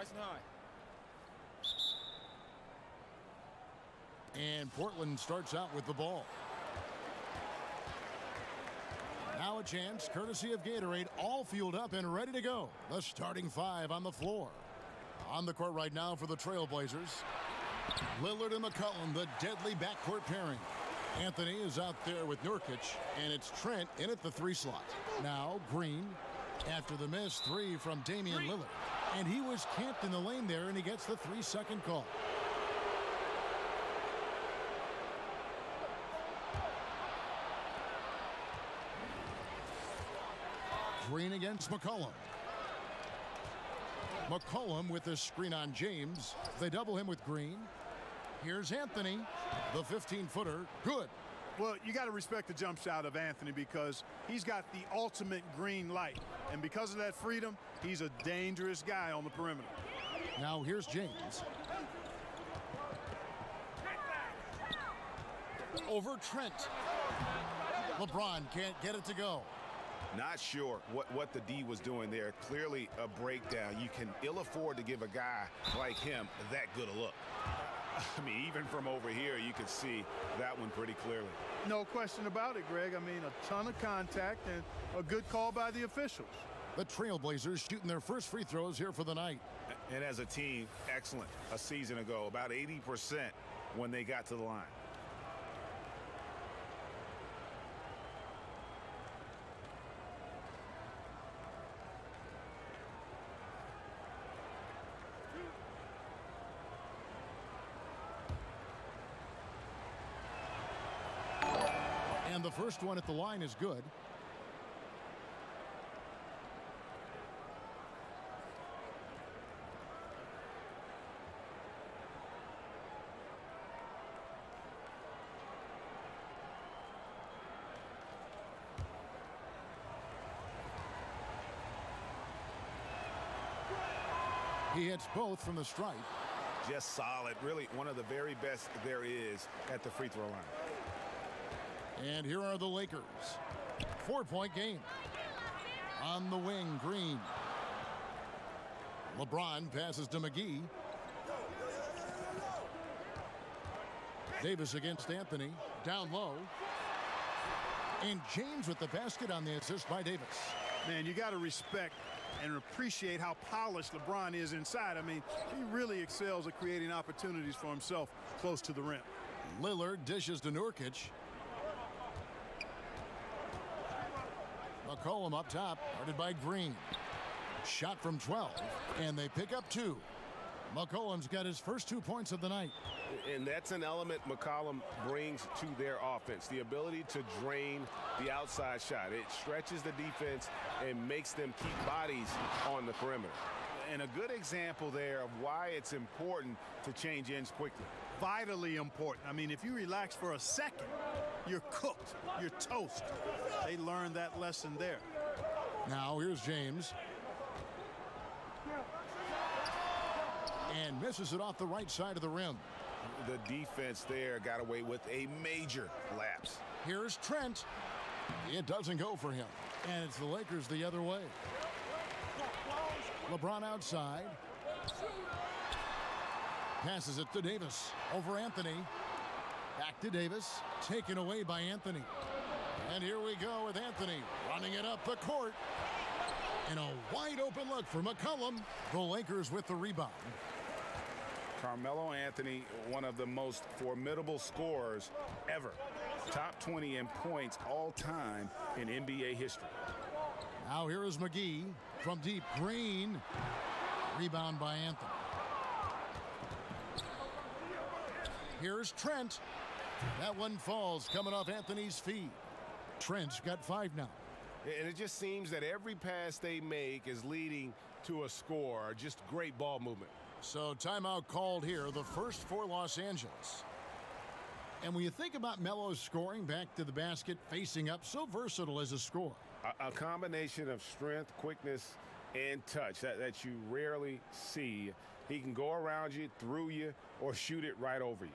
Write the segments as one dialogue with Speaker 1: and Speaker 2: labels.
Speaker 1: Nice and high.
Speaker 2: And Portland starts out with the ball. Now a chance, courtesy of Gatorade, all fueled up and ready to go. The starting five on the floor. On the court right now for the Trailblazers, Lillard and McCollum, the deadly backcourt pairing. Anthony is out there with Nurkic, and it's Trent in at the 3 slot. Now Green, after the missed 3 from Damian Lillard. And he was camped in the lane there, and he gets the 3-second call. Green against McCollum. McCollum with the screen on James. They double him with Green. Here's Anthony, the 15-footer. Good.
Speaker 3: Well, you got to respect the jump shot of Anthony because he's got the ultimate green light. And because of that freedom, he's a dangerous guy on the perimeter.
Speaker 2: Now here's James. Over Trent. LeBron can't get it to go.
Speaker 4: Not sure what the D was doing there. Clearly a breakdown. You can ill afford to give a guy like him that good a look. I mean, even from over here, you can see that one pretty clearly.
Speaker 3: No question about it, Greg. I mean, a ton of contact and a good call by the officials.
Speaker 2: The Trailblazers shooting their first free throws here for the night.
Speaker 4: And as a team, excellent. A season ago, about 80% when they got to the line.
Speaker 2: And the first one at the line is good. He hits both from the stripe.
Speaker 4: Just solid. Really one of the very best there is at the free throw line.
Speaker 2: And here are the Lakers. 4-point game. On the wing, Green. LeBron passes to McGee. Davis against Anthony. Down low. And James with the basket on the assist by Davis.
Speaker 3: Man, you got to respect and appreciate how polished LeBron is inside. I mean, he really excels at creating opportunities for himself close to the rim.
Speaker 2: Lillard dishes to Nurkic. McCollum up top, guarded by Green. Shot from 12, and they pick up 2. McCollum's got his first 2 points of the night.
Speaker 4: And that's an element McCollum brings to their offense, the ability to drain the outside shot. It stretches the defense and makes them keep bodies on the perimeter. And a good example there of why it's important to change ends quickly.
Speaker 3: Vitally important. I mean, if you relax for a second, you're cooked. You're toast. They learned that lesson there.
Speaker 2: Now here's James. And misses it off the right side of the rim.
Speaker 4: The defense there got away with a major lapse.
Speaker 2: Here's Trent. It doesn't go for him. And it's the Lakers the other way. LeBron outside. Passes it to Davis. Over Anthony. Back to Davis. Taken away by Anthony. And here we go with Anthony running it up the court. And a wide open look for McCollum. The Lakers with the rebound.
Speaker 4: Carmelo Anthony, one of the most formidable scorers ever. Top 20 in points all time in NBA history.
Speaker 2: Now here is McGee from deep. Green. Rebound by Anthony. Here's Trent. That one falls coming off Anthony's feet. Trent's got 5 now.
Speaker 4: And it just seems that every pass they make is leading to a score. Just great ball movement.
Speaker 2: So timeout called here, the first for Los Angeles. And when you think about Melo's scoring back to the basket, facing up, so versatile as a scorer.
Speaker 4: A combination of strength, quickness, and touch that you rarely see. He can go around you, through you, or shoot it right over you.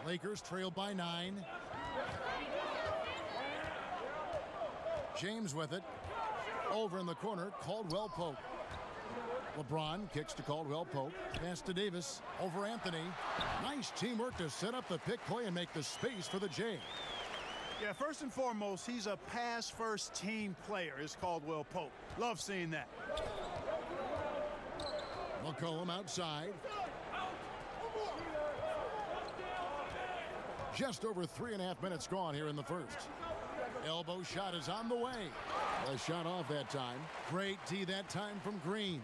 Speaker 2: Lakers trail by 9. James with it. Over in the corner, Caldwell Pope. LeBron kicks to Caldwell Pope. Pass to Davis. Over Anthony. Nice teamwork to set up the pick play and make the space for the J.
Speaker 3: Yeah, first and foremost, he's a pass-first team player, is Caldwell Pope. Love seeing that.
Speaker 2: McCollum outside. Just over 3.5 minutes gone here in the first. Elbow shot is on the way. A shot off that time. Great D that time from Green.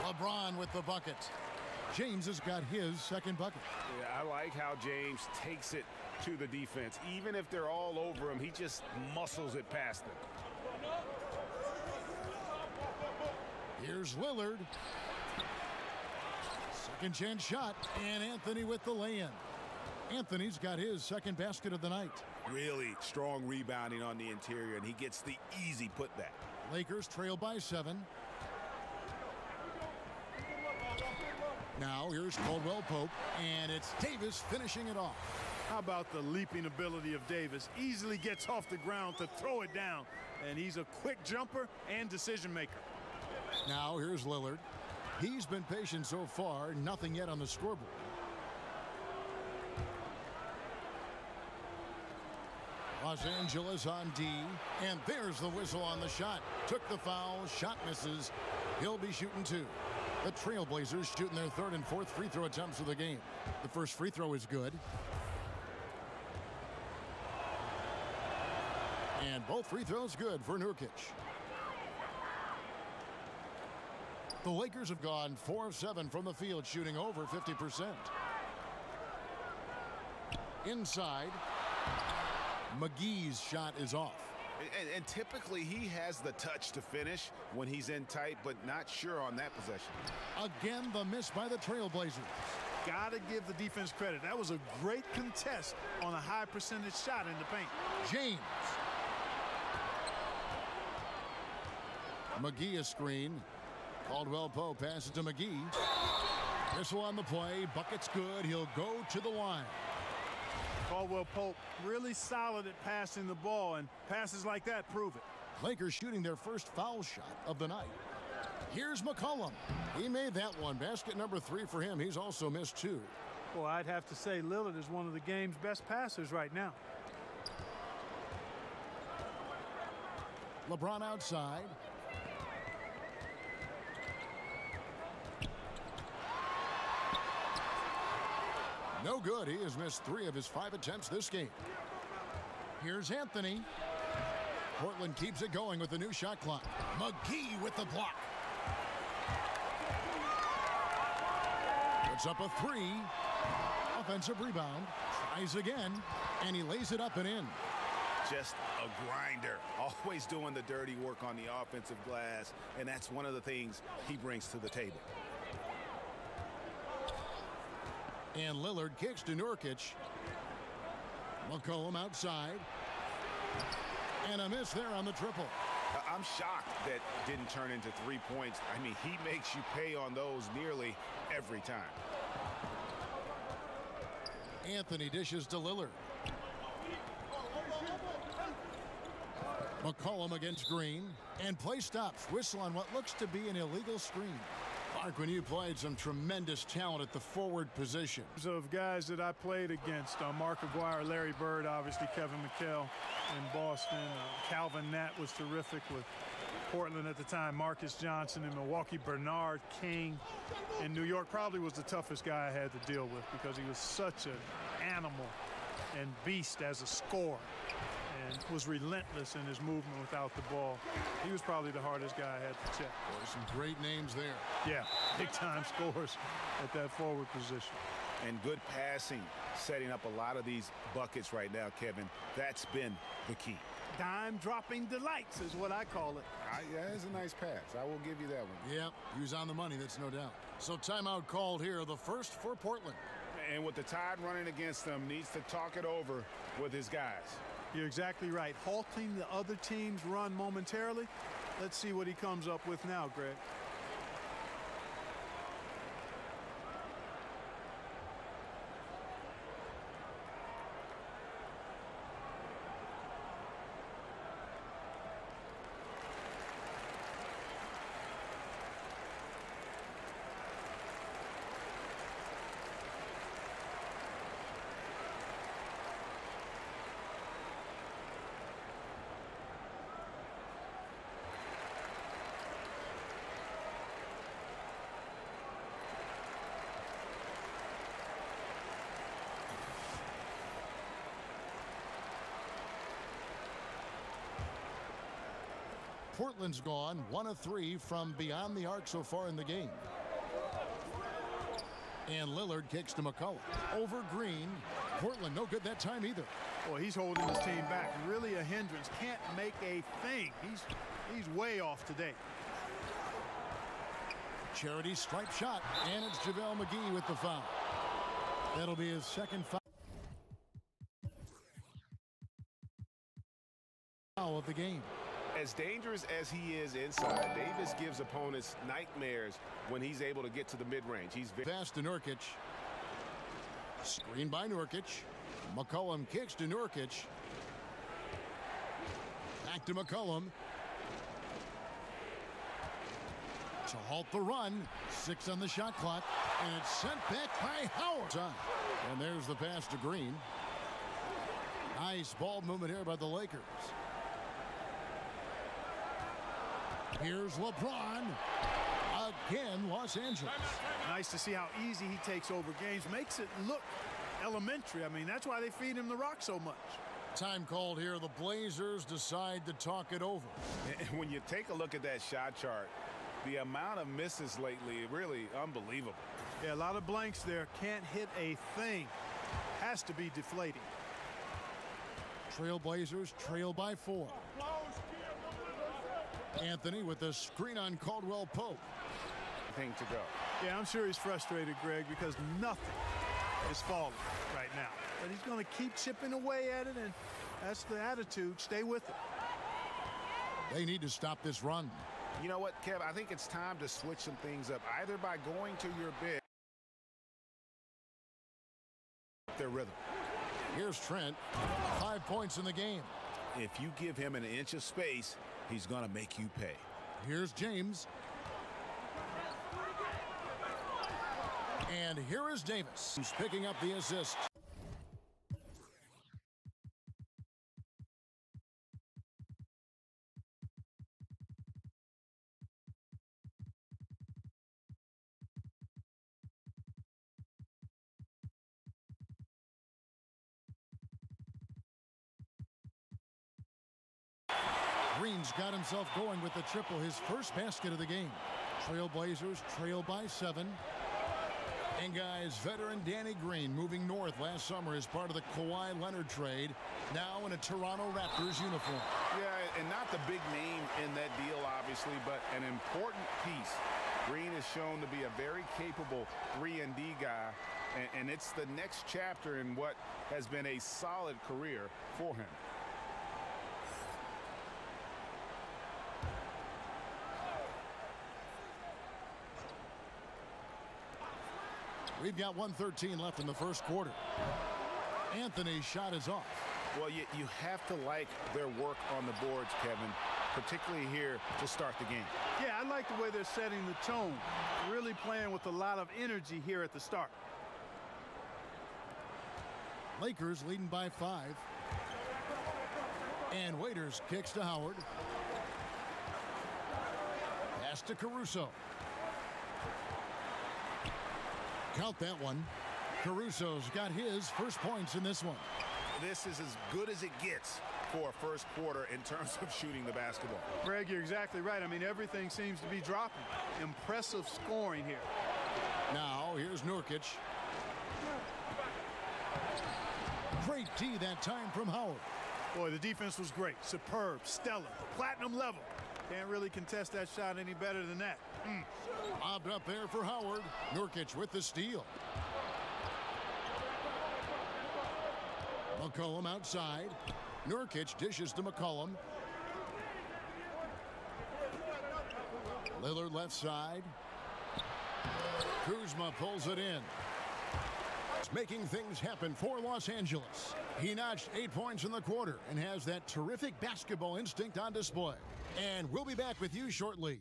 Speaker 2: LeBron with the bucket. James has got his second bucket.
Speaker 4: Yeah, I like how James takes it to the defense. Even if they're all over him, he just muscles it past them.
Speaker 2: Here's Lillard. Second chance shot, and Anthony with the lay-in. Anthony's got his second basket of the night.
Speaker 1: Really strong rebounding on the interior, and he gets the easy putback.
Speaker 2: Lakers trail by 7. Now here's Caldwell Pope, and it's Davis finishing it off.
Speaker 3: How about the leaping ability of Davis? Easily gets off the ground to throw it down, and he's a quick jumper and decision maker.
Speaker 2: Now here's Lillard. He's been patient so far, nothing yet on the scoreboard. Los Angeles on D, and there's the whistle on the shot. Took the foul, shot misses. He'll be shooting 2. The Trailblazers shooting their third and fourth free throw attempts of the game. The first free throw is good. And both free throws good for Nurkic. The Lakers have gone 4 of 7 from the field, shooting over 50%. Inside, McGee's shot is off.
Speaker 1: And typically he has the touch to finish when he's in tight, but not sure on that possession.
Speaker 2: Again, the miss by the Trailblazers.
Speaker 3: Gotta give the defense credit. That was a great contest on a high percentage shot in the paint.
Speaker 2: James. McGee a screen. Caldwell Pope passes to McGee. Whistle on the play. Bucket's good. He'll go to the line.
Speaker 3: Caldwell Pope really solid at passing the ball, and passes like that prove it.
Speaker 2: Lakers shooting their first foul shot of the night. Here's McCollum. He made that one. Basket number 3 for him. He's also missed 2.
Speaker 3: Well, I'd have to say Lillard is one of the game's best passers right now.
Speaker 2: LeBron outside. No good. He has missed 3 of his 5 attempts this game. Here's Anthony. Portland keeps it going with the new shot clock. McGee with the block. Puts up a 3. Offensive rebound. Tries again. And he lays it up and in.
Speaker 1: Just a grinder. Always doing the dirty work on the offensive glass. And that's one of the things he brings to the table.
Speaker 2: And Lillard kicks to Nurkic. McCollum outside. And a miss there on the triple.
Speaker 1: I'm shocked that didn't turn into 3 points. I mean, he makes you pay on those nearly every time.
Speaker 2: Anthony dishes to Lillard. McCollum against Green. And play stops. Whistle on what looks to be an illegal screen. Mark, when you played some tremendous talent at the forward position.
Speaker 3: Of guys that I played against, Mark Aguirre, Larry Bird, obviously Kevin McHale in Boston. Calvin Nat was terrific with Portland at the time. Marcus Johnson in Milwaukee. Bernard King in New York probably was the toughest guy I had to deal with because he was such an animal and beast as a scorer and was relentless in his movement without the ball. He was probably the hardest guy I had to check.
Speaker 2: There's some great names there.
Speaker 3: Yeah, big-time scores at that forward position.
Speaker 1: And good passing, setting up a lot of these buckets right now, Kevin. That's been the key.
Speaker 3: Dime-dropping delights is what I call it.
Speaker 1: Yeah, that's a nice pass. I will give you that one.
Speaker 2: Yep, he was on the money, that's no doubt. So timeout called here, the first for Portland.
Speaker 4: And with the Tide running against them, needs to talk it over with his guys.
Speaker 3: You're exactly right. Halting the other team's run momentarily. Let's see what he comes up with now, Greg.
Speaker 2: Portland's gone 1 of 3 from beyond the arc so far in the game. And Lillard kicks to McCollum. Over Green. Portland no good that time either.
Speaker 3: Well, he's holding his team back. Really a hindrance. Can't make a thing. He's way off today.
Speaker 2: Charity stripe shot, and it's JaVale McGee with the foul. That'll be his second foul of the game.
Speaker 4: As dangerous as he is inside, Davis gives opponents nightmares when he's able to get to the mid-range. He's
Speaker 2: Pass to Nurkic. Screen by Nurkic. McCollum kicks to Nurkic. Back to McCollum. To halt the run. 6 on the shot clock. And it's sent back by Howard. And there's the pass to Green. Nice ball movement here by the Lakers. Here's LeBron. Again, Los Angeles.
Speaker 3: Nice to see how easy he takes over games. Makes it look elementary. I mean, that's why they feed him the rock so much.
Speaker 2: Time called here. The Blazers decide to talk it over.
Speaker 1: And when you take a look at that shot chart, the amount of misses lately, really unbelievable.
Speaker 3: Yeah, a lot of blanks there. Can't hit a thing. Has to be deflating.
Speaker 2: Trailblazers trail by 4. Anthony with the screen on Caldwell Pope.
Speaker 1: Thing to go.
Speaker 3: Yeah, I'm sure he's frustrated, Greg, because nothing is falling right now. But he's going to keep chipping away at it, and that's the attitude. Stay with it.
Speaker 2: They need to stop this run.
Speaker 1: You know what, Kev? I think it's time to switch some things up, either by going to your big their rhythm.
Speaker 2: Here's Trent. 5 points in the game.
Speaker 1: If you give him an inch of space, he's going to make you pay.
Speaker 2: Here's James. And here is Davis. He's picking up the assist. Green's got himself going with the triple, his first basket of the game. Trailblazers trail by 7. And guys, veteran Danny Green moving north last summer as part of the Kawhi Leonard trade, now in a Toronto Raptors uniform.
Speaker 1: Yeah, and not the big name in that deal, obviously, but an important piece. Green is shown to be a very capable 3-and-D guy, and it's the next chapter in what has been a solid career for him.
Speaker 2: We've got 1:13 left in the first quarter. Anthony's shot is off.
Speaker 1: Well, you have to like their work on the boards, Kevin, particularly here to start the game.
Speaker 3: Yeah, I like the way they're setting the tone. Really playing with a lot of energy here at the start.
Speaker 2: Lakers leading by 5. And Waiters kicks to Howard. Pass to Caruso. Count that one. Caruso's got his first points in this one.
Speaker 1: This is as good as it gets for a first quarter in terms of shooting the basketball.
Speaker 3: Greg, you're exactly right. I mean, everything seems to be dropping. Impressive scoring here.
Speaker 2: Now, here's Nurkic. Great D that time from Howard.
Speaker 3: Boy, the defense was great. Superb, stellar, platinum level. Can't really contest that shot any better than that.
Speaker 2: Lobbed up there for Howard. Nurkic with the steal. McCollum outside. Nurkic dishes to McCollum. Lillard left side. Kuzma pulls it in. It's making things happen for Los Angeles. He notched 8 points in the quarter and has that terrific basketball instinct on display. And we'll be back with you shortly.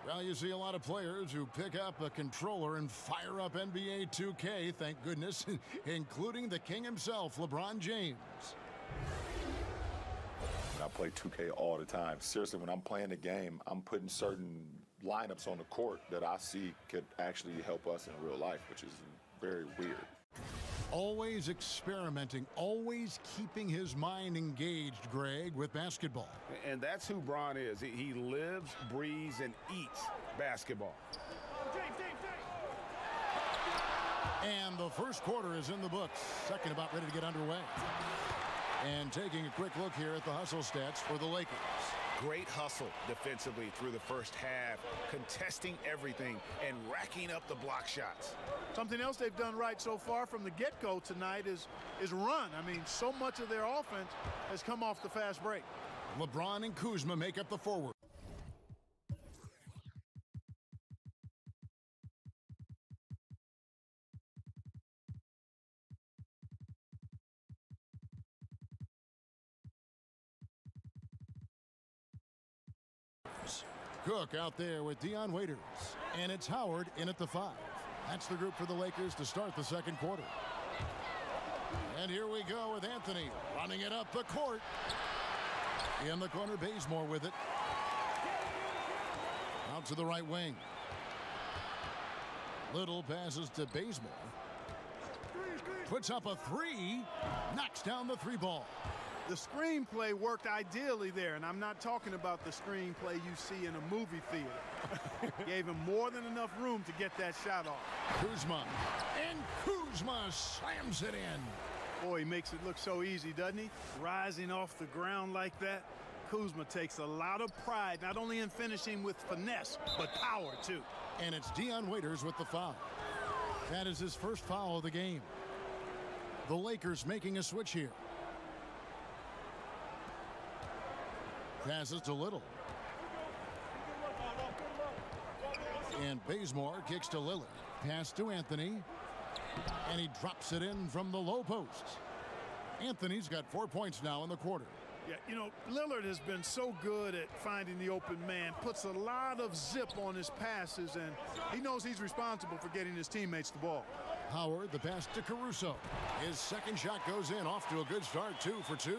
Speaker 2: Well, you see a lot of players who pick up a controller and fire up NBA 2K, thank goodness, including the king himself, LeBron James.
Speaker 5: I play 2K all the time. Seriously, when I'm playing the game, I'm putting certain lineups on the court that I see could actually help us in real life, which is very weird.
Speaker 2: Always experimenting, always keeping his mind engaged, Greg, with basketball.
Speaker 1: And that's who Bron is. He lives, breathes, and eats basketball.
Speaker 2: And the first quarter is in the books. Second about ready to get underway. And taking a quick look here at the hustle stats for the Lakers.
Speaker 1: Great hustle defensively through the first half, contesting everything and racking up the block shots.
Speaker 3: Something else they've done right so far from the get-go tonight is run. I mean, so much of their offense has come off the fast break.
Speaker 2: LeBron and Kuzma make up the forward. Cook out there with Dion Waiters. And it's Howard in at the 5. That's the group for the Lakers to start the second quarter. And here we go with Anthony running it up the court. In the corner, Bazemore with it. Out to the right wing. Little passes to Bazemore. Puts up a 3. Knocks down the 3 ball.
Speaker 3: The screenplay worked ideally there, and I'm not talking about the screenplay you see in a movie theater. Gave him more than enough room to get that shot off.
Speaker 2: Kuzma. And Kuzma slams it in.
Speaker 3: Boy, he makes it look so easy, doesn't he? Rising off the ground like that. Kuzma takes a lot of pride, not only in finishing with finesse, but power, too.
Speaker 2: And it's Dion Waiters with the foul. That is his first foul of the game. The Lakers making a switch here. Passes to Little. And Bazemore kicks to Lillard. Pass to Anthony. And he drops it in from the low post. Anthony's got 4 points now in the quarter.
Speaker 3: Yeah, you know, Lillard has been so good at finding the open man, puts a lot of zip on his passes, and he knows he's responsible for getting his teammates the ball.
Speaker 2: Howard, the pass to Caruso. His second shot goes in, off to a good start, 2 for 2.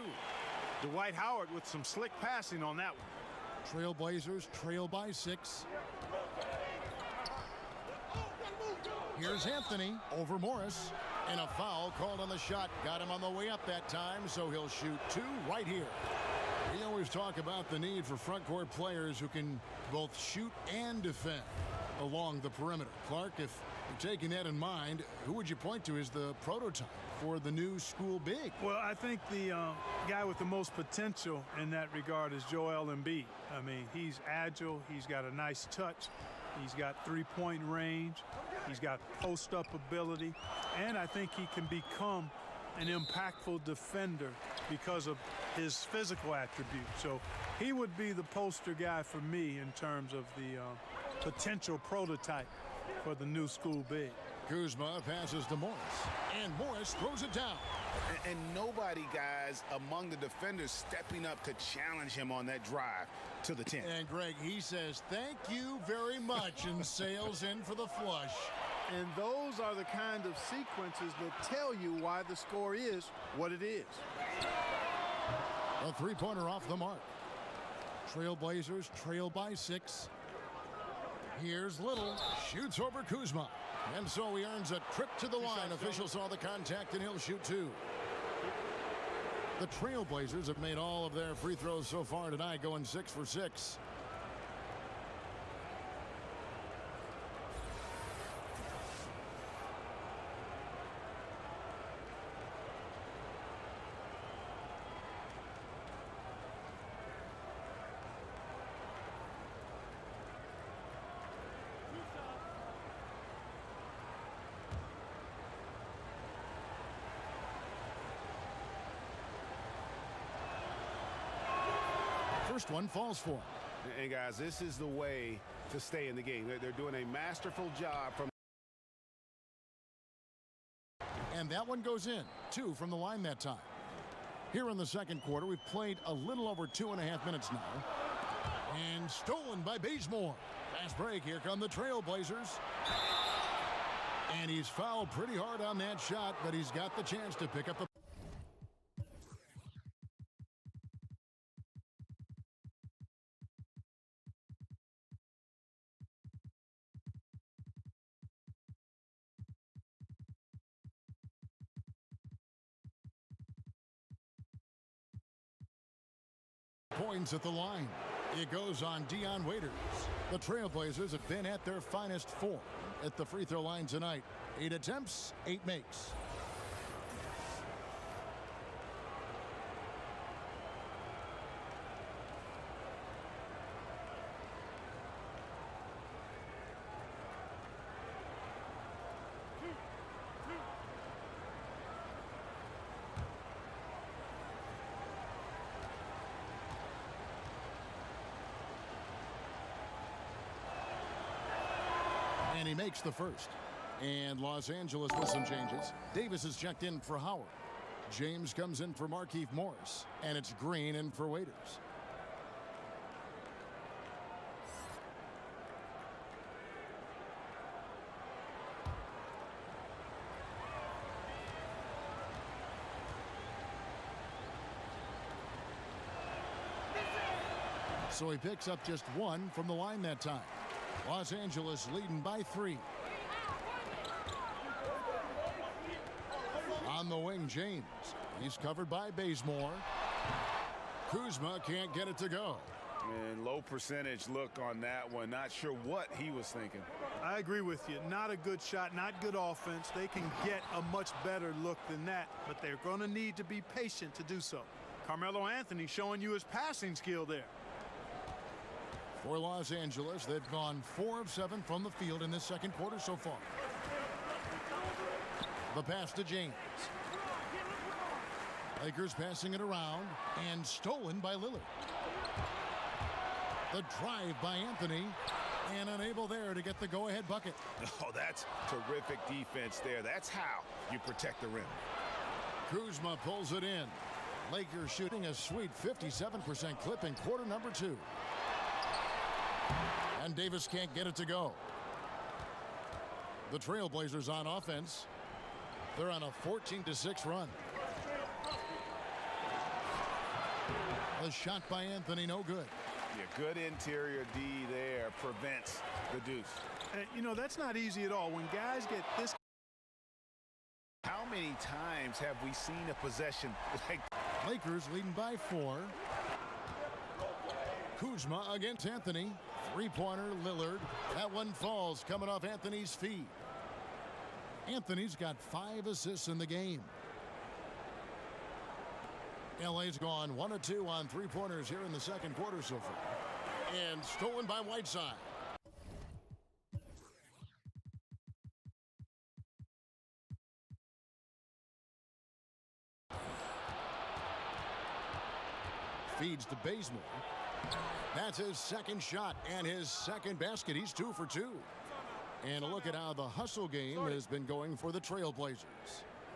Speaker 3: Dwight Howard with some slick passing on that one.
Speaker 2: Trailblazers trail by 6. Here's Anthony over Morris. And a foul called on the shot. Got him on the way up that time, so he'll shoot 2 right here. We always talk about the need for front court players who can both shoot and defend along the perimeter. Clark, if you're taking that in mind, who would you point to as the prototype for the new school big?
Speaker 3: Well, I think the guy with the most potential in that regard is Joel Embiid. I mean, he's agile. He's got a nice touch. He's got three-point range. He's got post-up ability. And I think he can become an impactful defender because of his physical attributes. So he would be the poster guy for me in terms of the potential prototype for the new school big.
Speaker 2: Kuzma passes to Morris. And Morris throws it down.
Speaker 1: And nobody, guys, among the defenders stepping up to challenge him on that drive to the 10.
Speaker 2: And Greg, he says, thank you very much, and sails in for the flush.
Speaker 3: And those are the kind of sequences that tell you why the score is what it is.
Speaker 2: A three-pointer off the mark. Trailblazers trail by 6. Here's Little. Shoots over Kuzma. And so he earns a trip to the line. Officials saw the contact, and he'll shoot 2. The Trailblazers have made all of their free throws so far tonight, going 6 for 6. First one falls for him.
Speaker 1: And guys, this is the way to stay in the game. They're doing a masterful job from.
Speaker 2: And that one goes in. 2 from the line that time. Here in the second quarter, we've played a little over 2.5 minutes now. And stolen by Bazemore. Fast break. Here come the Trailblazers. And he's fouled pretty hard on that shot, but he's got the chance to pick up the points at the line. It goes on Dion Waiters. The Trailblazers have been at their finest form at the free throw line tonight. 8 attempts, 8 makes. And he makes the first. And Los Angeles with some changes. Davis is checked in for Howard. James comes in for Markieff Morris. And it's Green in for Waiters. So he picks up just 1 from the line that time. Los Angeles leading by 3. On the wing, James. He's covered by Bazemore. Kuzma can't get it to go.
Speaker 1: And low percentage look on that one. Not sure what he was thinking.
Speaker 3: I agree with you. Not a good shot, not good offense. They can get a much better look than that, but they're going to need to be patient to do so. Carmelo Anthony showing you his passing skill there.
Speaker 2: For Los Angeles, they've gone 4 of 7 from the field in this second quarter so far. The pass to James. Lakers passing it around and stolen by Lillard. The drive by Anthony and unable there to get the go-ahead bucket.
Speaker 1: Oh, that's terrific defense there. That's how you protect the rim.
Speaker 2: Kuzma pulls it in. Lakers shooting a sweet 57% clip in quarter number 2. And Davis can't get it to go. The Trailblazers on offense. They're on a 14-6 run. The shot by Anthony, no good.
Speaker 1: Yeah, good interior D there prevents the deuce.
Speaker 3: And, you know, that's not easy at all. When guys get this.
Speaker 1: How many times have we seen a possession like
Speaker 2: Lakers leading by 4. Kuzma against Anthony. Three-pointer, Lillard. That one falls coming off Anthony's feet. Anthony's got 5 assists in the game. LA's gone 1 of 2 on three-pointers here in the second quarter so far. And stolen by Whiteside. Feeds to Bazemore. That's his second shot and his second basket. He's 2 for 2. And a look at how the hustle game has been going for the Trailblazers.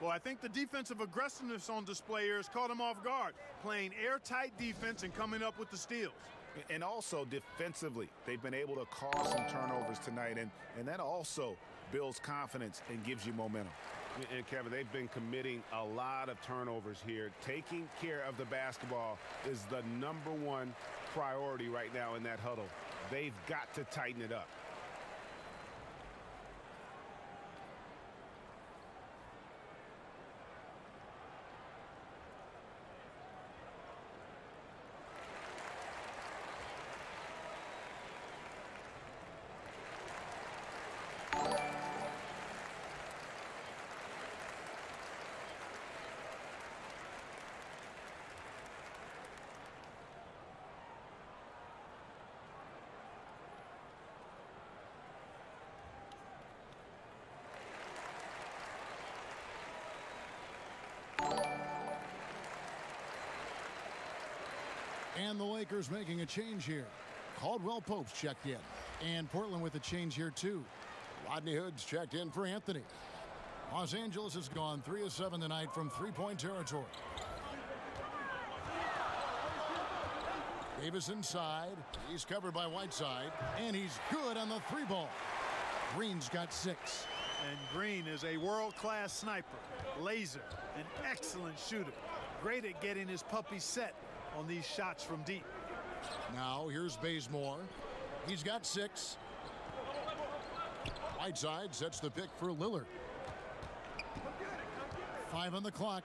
Speaker 3: Well, I think the defensive aggressiveness on display here has caught him off guard. Playing airtight defense and coming up with the steals.
Speaker 1: And also defensively, they've been able to cause some turnovers tonight, and that also builds confidence and gives you momentum.
Speaker 4: And Kevin, they've been committing a lot of turnovers here. Taking care of the basketball is the #1 priority right now in that huddle. They've got to tighten it up.
Speaker 2: And the Lakers making a change here. Caldwell Pope's checked in. And Portland with a change here too. Rodney Hood's checked in for Anthony. Los Angeles has gone 3 of 7 tonight from three-point territory. Davis inside. He's covered by Whiteside. And he's good on the 3-ball. Green's got 6.
Speaker 3: And Green is a world-class sniper. Laser. An excellent shooter. Great at getting his puppy set on these shots from deep.
Speaker 2: Now here's Bazemore. He's got 6. Whiteside sets the pick for Lillard. 5 on the clock.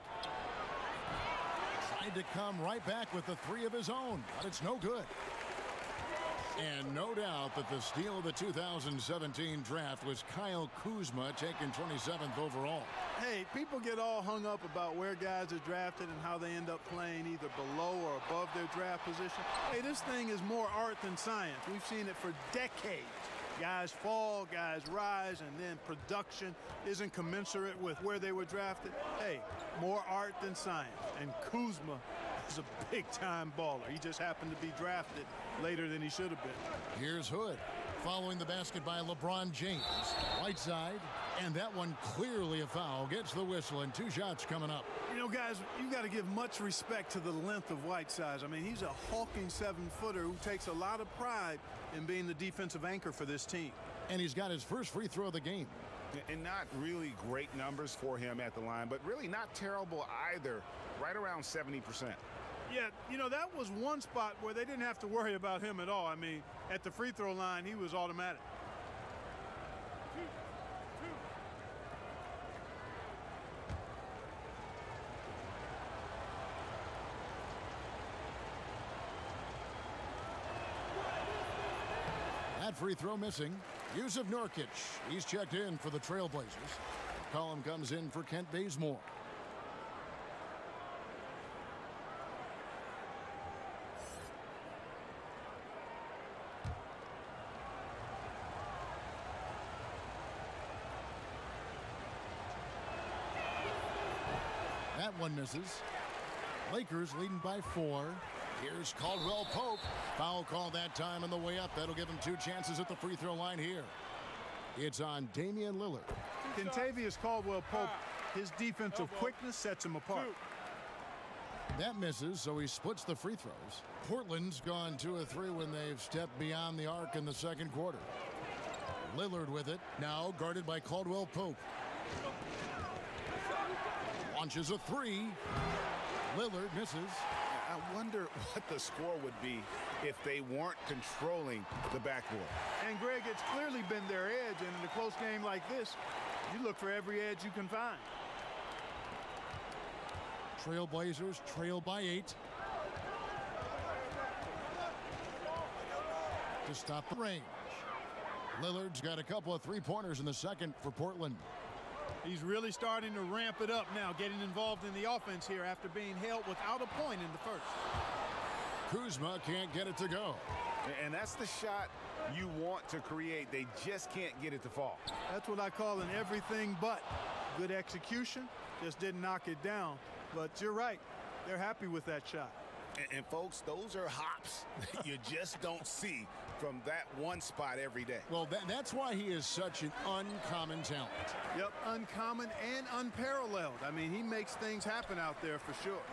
Speaker 2: tried to come right back with the three of his own, but it's no good. And no doubt that the steal of the 2017 draft was Kyle Kuzma, taken 27th overall.
Speaker 6: Hey, people get all hung up about where guys are drafted and how they end up playing either below or above their draft position. Hey, this thing is more art than science. We've seen it for decades. Guys fall, guys rise, and then production isn't commensurate with where they were drafted. Hey, more art than science. And Kuzma is a big-time baller. He just happened to be drafted later than he should have been.
Speaker 2: Here's Hood following the basket by LeBron James. Right side, and that one clearly a foul. Gets the whistle, and 2 shots coming up.
Speaker 6: You know, guys, you got to give much respect to the length of Whiteside. I mean, he's a hulking 7-footer who takes a lot of pride in being the defensive anchor for this team.
Speaker 2: And he's got his first free throw of the game.
Speaker 1: And not really great numbers for him at the line, but really not terrible either. Right around 70%.
Speaker 6: Yeah, you know, that was one spot where they didn't have to worry about him at all. I mean, at the free throw line, he was automatic.
Speaker 2: That free throw missing. Yusuf Nurkic, he's checked in for the Trailblazers. McCollum comes in for Kent Bazemore. That one misses. Lakers leading by 4. Here's Caldwell Pope. Foul call that time on the way up. That'll give him 2 chances at the free throw line here. It's on Damian Lillard.
Speaker 6: Kentavious Caldwell-Pope, his defensive quickness sets him apart.
Speaker 2: That misses, so he splits the free throws. Portland's gone 2 of 3 when they've stepped beyond the arc in the second quarter. Lillard with it, now guarded by Caldwell Pope. Launches a 3. Lillard misses.
Speaker 1: I wonder what the score would be if they weren't controlling the backboard.
Speaker 6: And Greg, it's clearly been their edge, and in a close game like this, you look for every edge you can find.
Speaker 2: Trailblazers trail by 8. To stop the range. Lillard's got a couple of 3-pointers in the second for Portland.
Speaker 6: He's really starting to ramp it up now, getting involved in the offense here after being held without a point in the first.
Speaker 2: Kuzma can't get it to go.
Speaker 1: And that's the shot you want to create. They just can't get it to fall.
Speaker 6: That's what I call an everything but. Good execution, just didn't knock it down. But you're right, they're happy with that shot.
Speaker 1: And folks, those are hops that you just don't see from that one spot every day.
Speaker 2: Well, that's why he is such an uncommon talent.
Speaker 6: Yep, uncommon and unparalleled. I mean, he makes things happen out there for sure.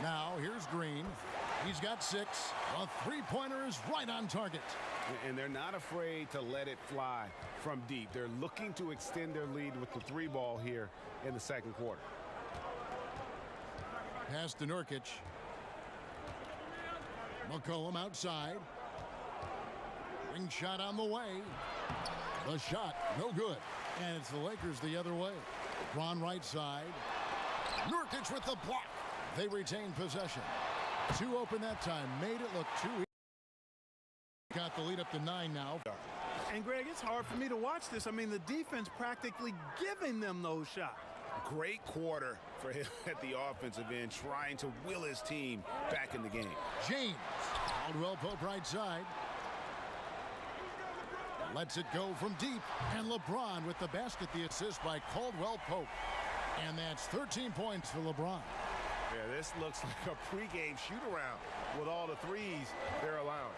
Speaker 2: Now, here's Green. He's got 6. A 3-pointer is right on target.
Speaker 1: And they're not afraid to let it fly from deep. They're looking to extend their lead with the 3 ball here in the second quarter.
Speaker 2: Pass to Nurkic. McCollum outside. Ring shot on the way. The shot, no good. And it's the Lakers the other way. Braun right side. Nurkic with the block. They retain possession. 2 open that time. Made it look too easy. Got the lead up to 9 now.
Speaker 6: And Greg, it's hard for me to watch this. I mean, the defense practically giving them those shots.
Speaker 1: Great quarter for him at the offensive end, trying to will his team back in the game.
Speaker 2: James. Caldwell Pope right side. Lets it go from deep. And LeBron with the basket, the assist by Caldwell Pope. And that's 13 points for LeBron.
Speaker 1: Yeah, this looks like a pregame shoot-around with all the threes they're allowing.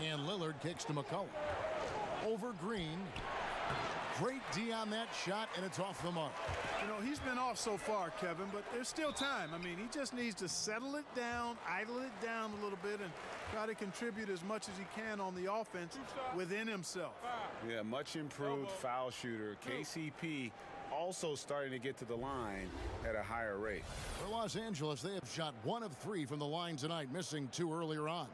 Speaker 2: And Lillard kicks to McCollum. Over Green. Great D on that shot, and it's off the mark.
Speaker 6: You know, he's been off so far, Kevin, but there's still time. I mean, he just needs to settle it down, idle it down a little bit, and try to contribute as much as he can on the offense within himself.
Speaker 1: Yeah, much improved foul shooter. KCP also starting to get to the line at a higher rate.
Speaker 2: For Los Angeles, they have shot 1 of 3 from the line tonight, missing 2 earlier on.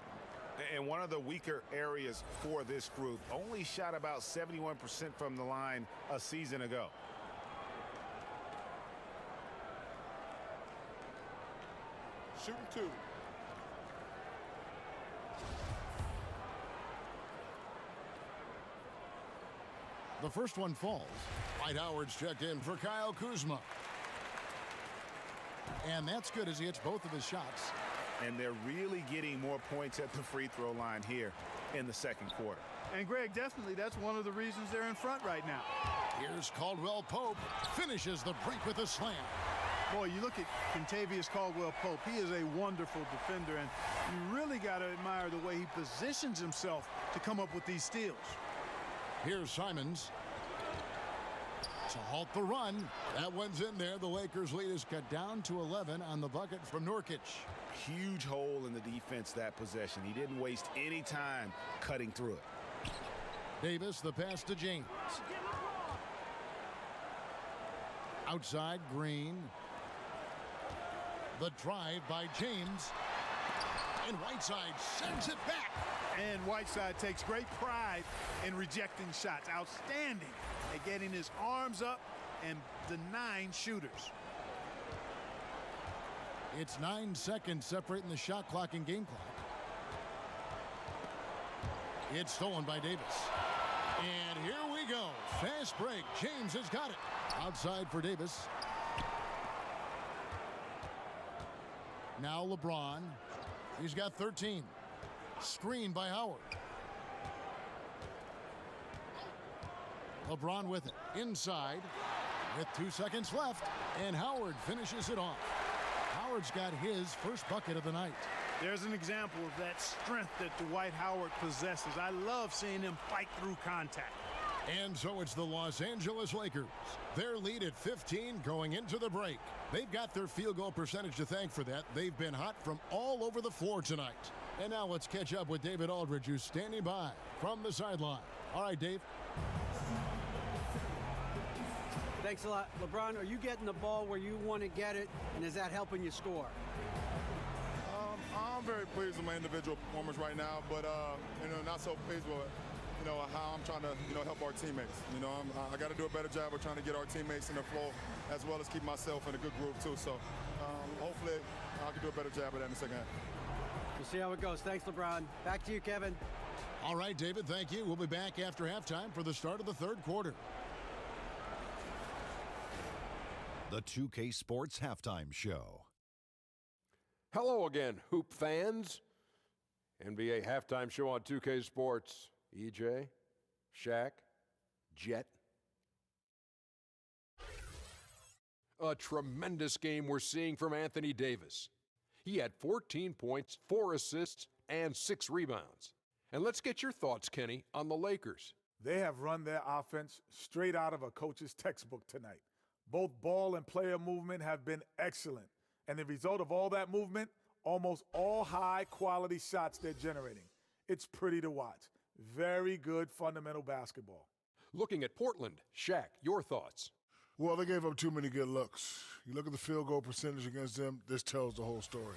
Speaker 1: And one of the weaker areas for this group, only shot about 71% from the line a season ago.
Speaker 5: shooting 2.
Speaker 2: The first one falls. Dwight Howard's checked in for Kyle Kuzma. And that's good as he hits both of his shots.
Speaker 1: And they're really getting more points at the free throw line here in the second quarter.
Speaker 6: And Greg, definitely that's one of the reasons they're in front right now.
Speaker 2: Here's Caldwell Pope. Finishes the break with a slam.
Speaker 6: Boy, you look at Kentavious Caldwell Pope. He is a wonderful defender, and you really got to admire the way he positions himself to come up with these steals.
Speaker 2: Here's Simons to halt the run. That one's in there. The Lakers' lead is cut down to 11 on the bucket from Nurkic.
Speaker 1: Huge hole in the defense that possession. He didn't waste any time cutting through it.
Speaker 2: Davis, the pass to James. Outside, Green. The drive by James. And Whiteside sends it back.
Speaker 6: And Whiteside takes great pride in rejecting shots. Outstanding at getting his arms up and denying shooters.
Speaker 2: It's 9 seconds separating the shot clock and game clock. It's stolen by Davis. And here we go. Fast break. James has got it. Outside for Davis. Now LeBron. He's got 13. Screen by Howard. LeBron with it. Inside. With 2 seconds left. And Howard finishes it off. Howard's got his first bucket of the night.
Speaker 6: There's an example of that strength that Dwight Howard possesses. I love seeing him fight through contact.
Speaker 2: And so it's the Los Angeles Lakers. Their lead at 15 going into the break. They've got their field goal percentage to thank for that. They've been hot from all over the floor tonight. And now let's catch up with David Aldridge, who's standing by from the sideline. All right, Dave.
Speaker 7: Thanks a lot. LeBron, are you getting the ball where you want to get it, and is that helping you score?
Speaker 5: I'm very pleased with my individual performance right now, but not so pleased with how I'm trying to help our teammates. I got to do a better job of trying to get our teammates in the flow, as well as keep myself in a good groove too. So hopefully I can do a better job of that in the second half.
Speaker 7: We'll see how it goes. Thanks, LeBron. Back to you, Kevin.
Speaker 2: All right, David, thank you. We'll be back after halftime for the start of the third quarter.
Speaker 8: The 2K Sports Halftime Show.
Speaker 9: Hello again, Hoop fans. NBA Halftime Show on 2K Sports. EJ, Shaq, Jet. A tremendous game we're seeing from Anthony Davis. He had 14 points, 4 assists, and 6 rebounds. And let's get your thoughts, Kenny, on the Lakers.
Speaker 10: They have run their offense straight out of a coach's textbook tonight. Both ball and player movement have been excellent. And the result of all that movement, almost all high-quality shots they're generating. It's pretty to watch. Very good fundamental basketball.
Speaker 9: Looking at Portland, Shaq, your thoughts?
Speaker 11: Well, they gave up too many good looks. You look at the field goal percentage against them, this tells the whole story.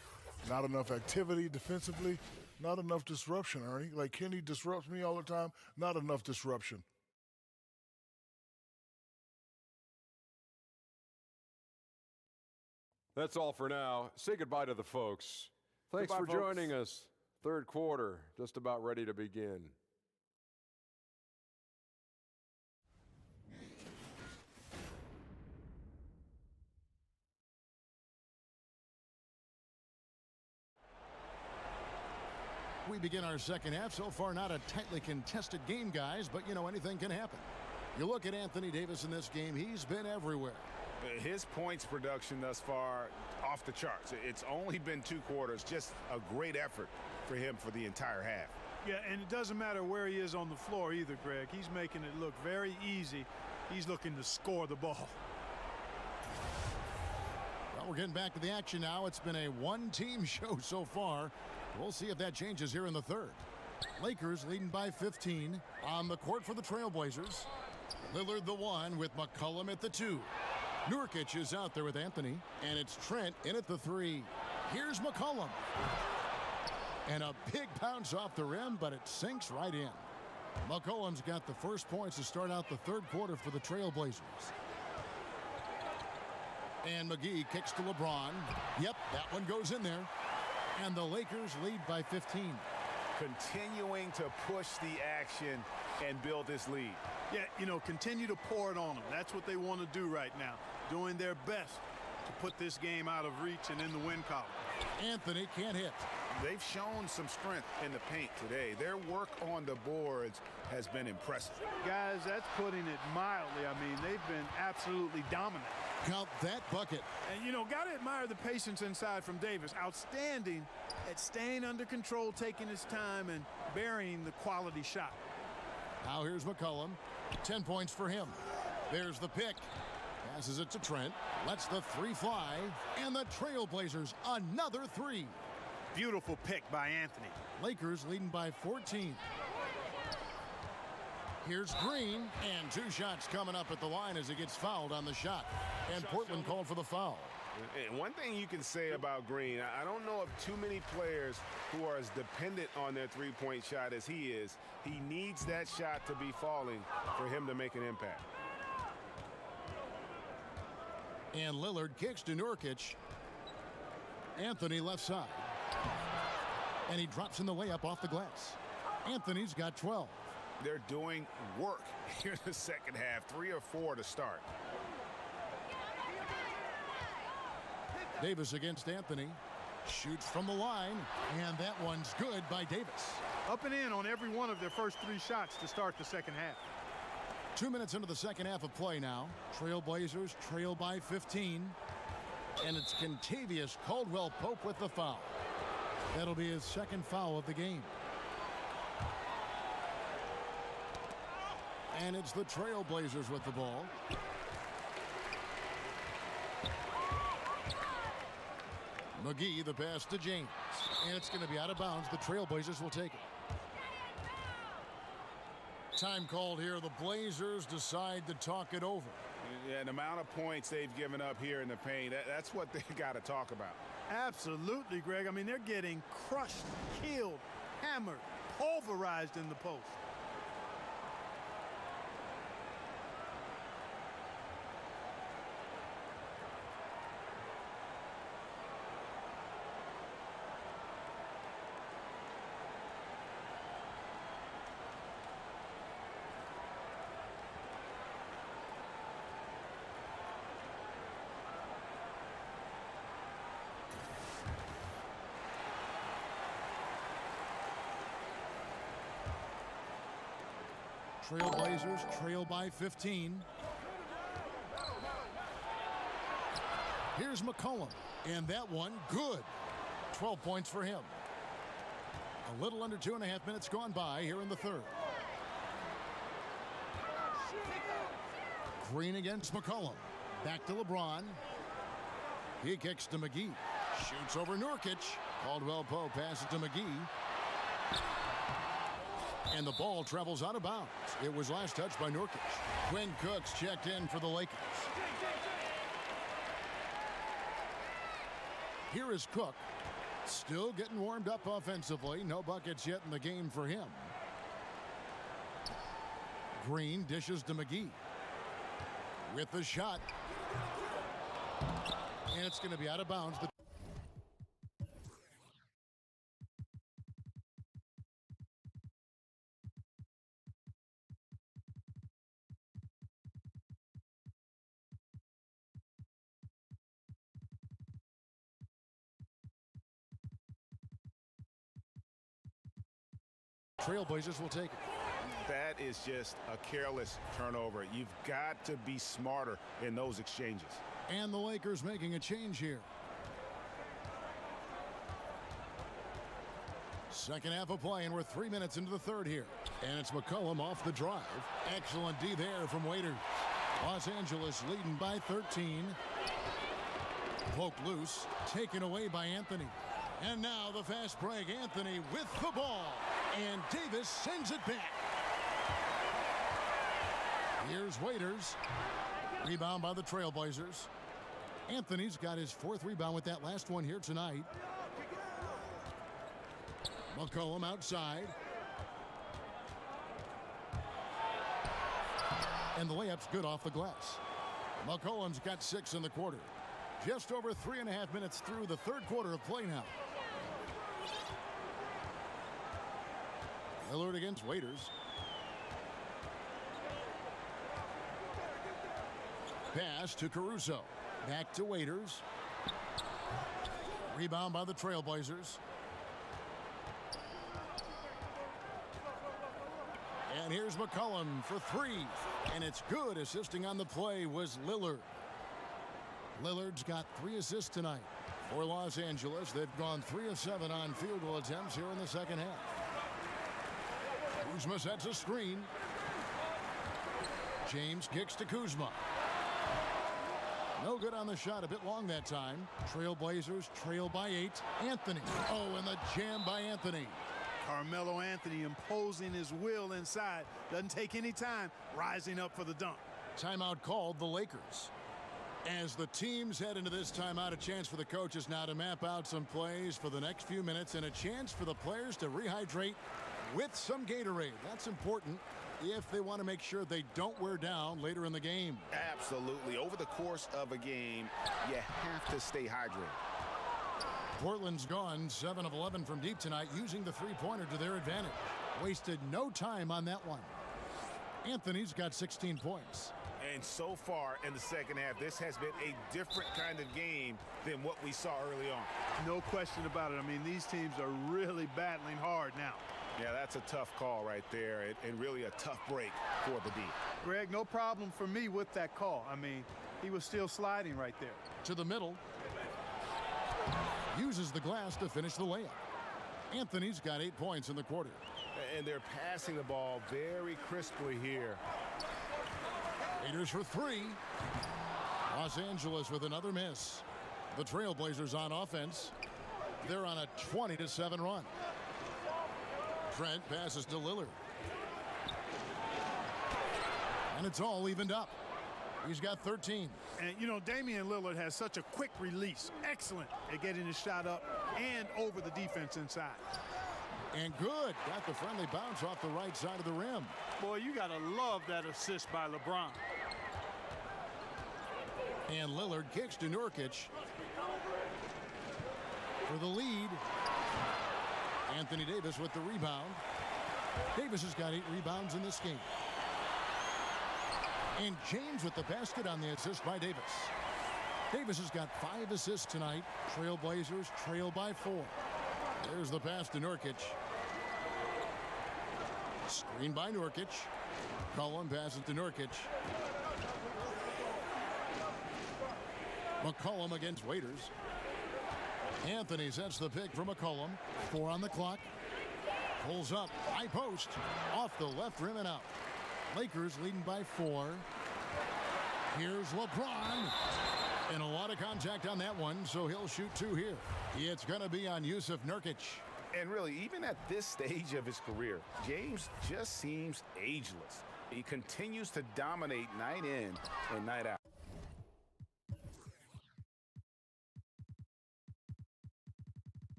Speaker 11: Not enough activity defensively, not enough disruption, Ernie. Like Kenny disrupts me all the time, not enough disruption.
Speaker 9: That's all for now. Say goodbye to the folks. Thanks
Speaker 10: Goodbye,
Speaker 9: for
Speaker 10: folks.
Speaker 9: joining us. Third quarter, just about ready to begin.
Speaker 2: We begin our second half. So far, not a tightly contested game, guys, but, anything can happen. You look at Anthony Davis in this game, he's been everywhere.
Speaker 1: His points production thus far off the charts. It's only been 2 quarters. Just a great effort for him for the entire half.
Speaker 6: Yeah, and it doesn't matter where he is on the floor either, Greg. He's making it look very easy. He's looking to score the ball.
Speaker 2: Well, we're getting back to the action now. It's been a one-team show so far. We'll see if that changes here in the third. Lakers leading by 15 on the court for the Trailblazers. Lillard the 1 with McCollum at the 2. Nurkic is out there with Anthony, and it's Trent in at the 3. Here's McCollum. And a big bounce off the rim, but it sinks right in. McCollum's got the first points to start out the third quarter for the Trailblazers. And McGee kicks to LeBron. Yep, that one goes in there. And the Lakers lead by 15.
Speaker 1: Continuing to push the action and build this lead.
Speaker 6: Yeah, you know, continue to pour it on them. That's what they want to do right now. Doing their best to put this game out of reach and in the win column.
Speaker 2: Anthony can't hit.
Speaker 1: They've shown some strength in the paint today. Their work on the boards has been impressive.
Speaker 6: Guys, that's putting it mildly. I mean, they've been absolutely dominant.
Speaker 2: Count that bucket.
Speaker 6: And, you know, got to admire the patience inside from Davis. Outstanding at staying under control, taking his time, and burying the quality shot.
Speaker 2: Now here's McCollum. 10 points for him. There's the pick. Passes it to Trent. Lets the three fly. And the Trailblazers, another three.
Speaker 6: Beautiful pick by Anthony.
Speaker 2: Lakers leading by 14. Here's Green, and 2 shots coming up at the line as he gets fouled on the shot. And Portland called for the foul.
Speaker 4: And one thing you can say about Green, I don't know of too many players who are as dependent on their three-point shot as he is. He needs that shot to be falling for him to make an impact.
Speaker 2: And Lillard kicks to Nurkic. Anthony left side. And he drops in the layup off the glass. Anthony's got 12.
Speaker 1: They're doing work here in the second half. 3 or 4 to start.
Speaker 2: Davis against Anthony. Shoots from the line. And that one's good by Davis.
Speaker 6: Up and in on every one of their first 3 shots to start the second half.
Speaker 2: 2 minutes into the second half of play now. Trailblazers trail by 15. And it's Kentavious Caldwell-Pope with the foul. That'll be his second foul of the game. And it's the Trailblazers with the ball. McGee, the pass to James. And it's going to be out of bounds. The Trailblazers will take it. Time called here. The Blazers decide to talk it over.
Speaker 1: Yeah, the amount of points they've given up here in the paint, that's what they got to talk about.
Speaker 6: Absolutely, Greg. I mean, they're getting crushed, killed, hammered, pulverized in the post.
Speaker 2: Trailblazers trail by 15. Here's McCollum, and that one good. 12 points for him. A little under 2.5 minutes gone by here in the third. Green against McCollum. Back to LeBron. He kicks to McGee. Shoots over Nurkic. Caldwell-Pope passes to McGee. And the ball travels out of bounds. It was last touched by Nurkic. Quinn Cook's checked in for the Lakers. Here is Cook. Still getting warmed up offensively. No buckets yet in the game for him. Green dishes to McGee. With the shot. And it's going to be out of bounds. Trailblazers will take it.
Speaker 1: That is just a careless turnover. You've got to be smarter in those exchanges.
Speaker 2: And the Lakers making a change here. Second half of play, and we're 3 minutes into the third here. And it's McCollum off the drive. Excellent D there from Waiters. Los Angeles leading by 13. Poked loose, taken away by Anthony. And now the fast break. Anthony with the ball. And Davis sends it back. Here's Waiters. Rebound by the Trailblazers. Anthony's got his 4th rebound with that last one here tonight. McCollum outside. And the layup's good off the glass. McCollum's got 6 in the quarter. Just over 3.5 minutes through the third quarter of play now. Lillard against Waiters. Pass to Caruso. Back to Waiters. Rebound by the Trailblazers. And here's McCollum for three. And it's good. Assisting on the play was Lillard. Lillard's got 3 assists tonight. For Los Angeles, they've gone 3 of 7 on field goal attempts here in the second half. Kuzma sets a screen. James kicks to Kuzma. No good on the shot. A bit long that time. Trailblazers trail by 8. Anthony. Oh, and the jam by Anthony.
Speaker 6: Carmelo Anthony imposing his will inside. Doesn't take any time. Rising up for the dunk.
Speaker 2: Timeout called the Lakers. As the teams head into this timeout, a chance for the coaches now to map out some plays for the next few minutes and a chance for the players to rehydrate with some Gatorade. That's important if they want to make sure they don't wear down later in the game.
Speaker 1: Absolutely. Over the course of a game, you have to stay hydrated.
Speaker 2: Portland's gone 7 of 11 from deep tonight, using the three-pointer to their advantage. Wasted no time on that one. Anthony's got 16 points.
Speaker 1: And so far in the second half, this has been a different kind of game than what we saw early on.
Speaker 6: No question about it. I mean, these teams are really battling hard now.
Speaker 1: Yeah, that's a tough call right there, and really a tough break for the D.
Speaker 6: Greg, no problem for me with that call. I mean, he was still sliding right there.
Speaker 2: To the middle. Uses the glass to finish the layup. Anthony's got 8 points in the quarter.
Speaker 1: And they're passing the ball very crisply here.
Speaker 2: Raiders for 3. Los Angeles with another miss. The Trailblazers on offense. They're on a 20-7 run. Trent passes to Lillard. And it's all evened up. He's got 13.
Speaker 6: And, you know, Damian Lillard has such a quick release. Excellent at getting his shot up and over the defense inside.
Speaker 2: And good. Got the friendly bounce off the right side of the rim.
Speaker 6: Boy, you got to love that assist by LeBron.
Speaker 2: And Lillard kicks to Nurkic for the lead. Anthony Davis with the rebound. Davis has got 8 rebounds in this game. And James with the basket on the assist by Davis. Davis has got 5 assists tonight. Trailblazers trail by 4. There's the pass to Nurkic. Screen by Nurkic. Cullen passes to Nurkic. McCollum against Waiters. Anthony sets the pick for McCollum. 4 on the clock. Pulls up. High post. Off the left rim and out. Lakers leading by 4. Here's LeBron. And a lot of contact on that one, so he'll shoot 2 here. It's going to be on Jusuf Nurkic.
Speaker 1: And really, even at this stage of his career, James just seems ageless. He continues to dominate night in and night out.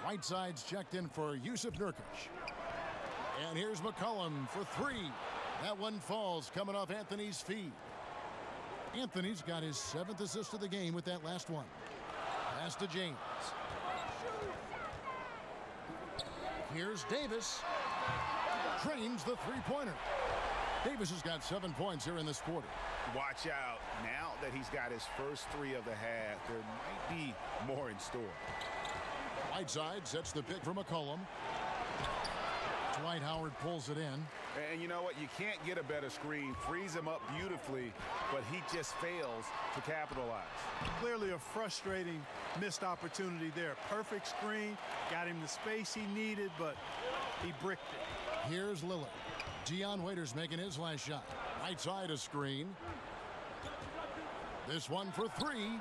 Speaker 2: Whiteside's checked in for Jusuf Nurkic. And here's McCollum for 3. That one falls coming off Anthony's feet. Anthony's got his 7th assist of the game with that last one. Pass to James. Here's Davis. Trains the three-pointer. Davis has got 7 points here in this quarter.
Speaker 1: Watch out. Now that he's got his first 3 of the half, there might be more in store.
Speaker 2: Whiteside sets the pick for McCollum. Dwight Howard pulls it in.
Speaker 1: And you know what? You can't get a better screen. Frees him up beautifully, but he just fails to capitalize.
Speaker 6: Clearly a frustrating missed opportunity there. Perfect screen. Got him the space he needed, but he bricked it.
Speaker 2: Here's Lillard. Dion Waiters making his last shot. Right side a screen. This one for 3.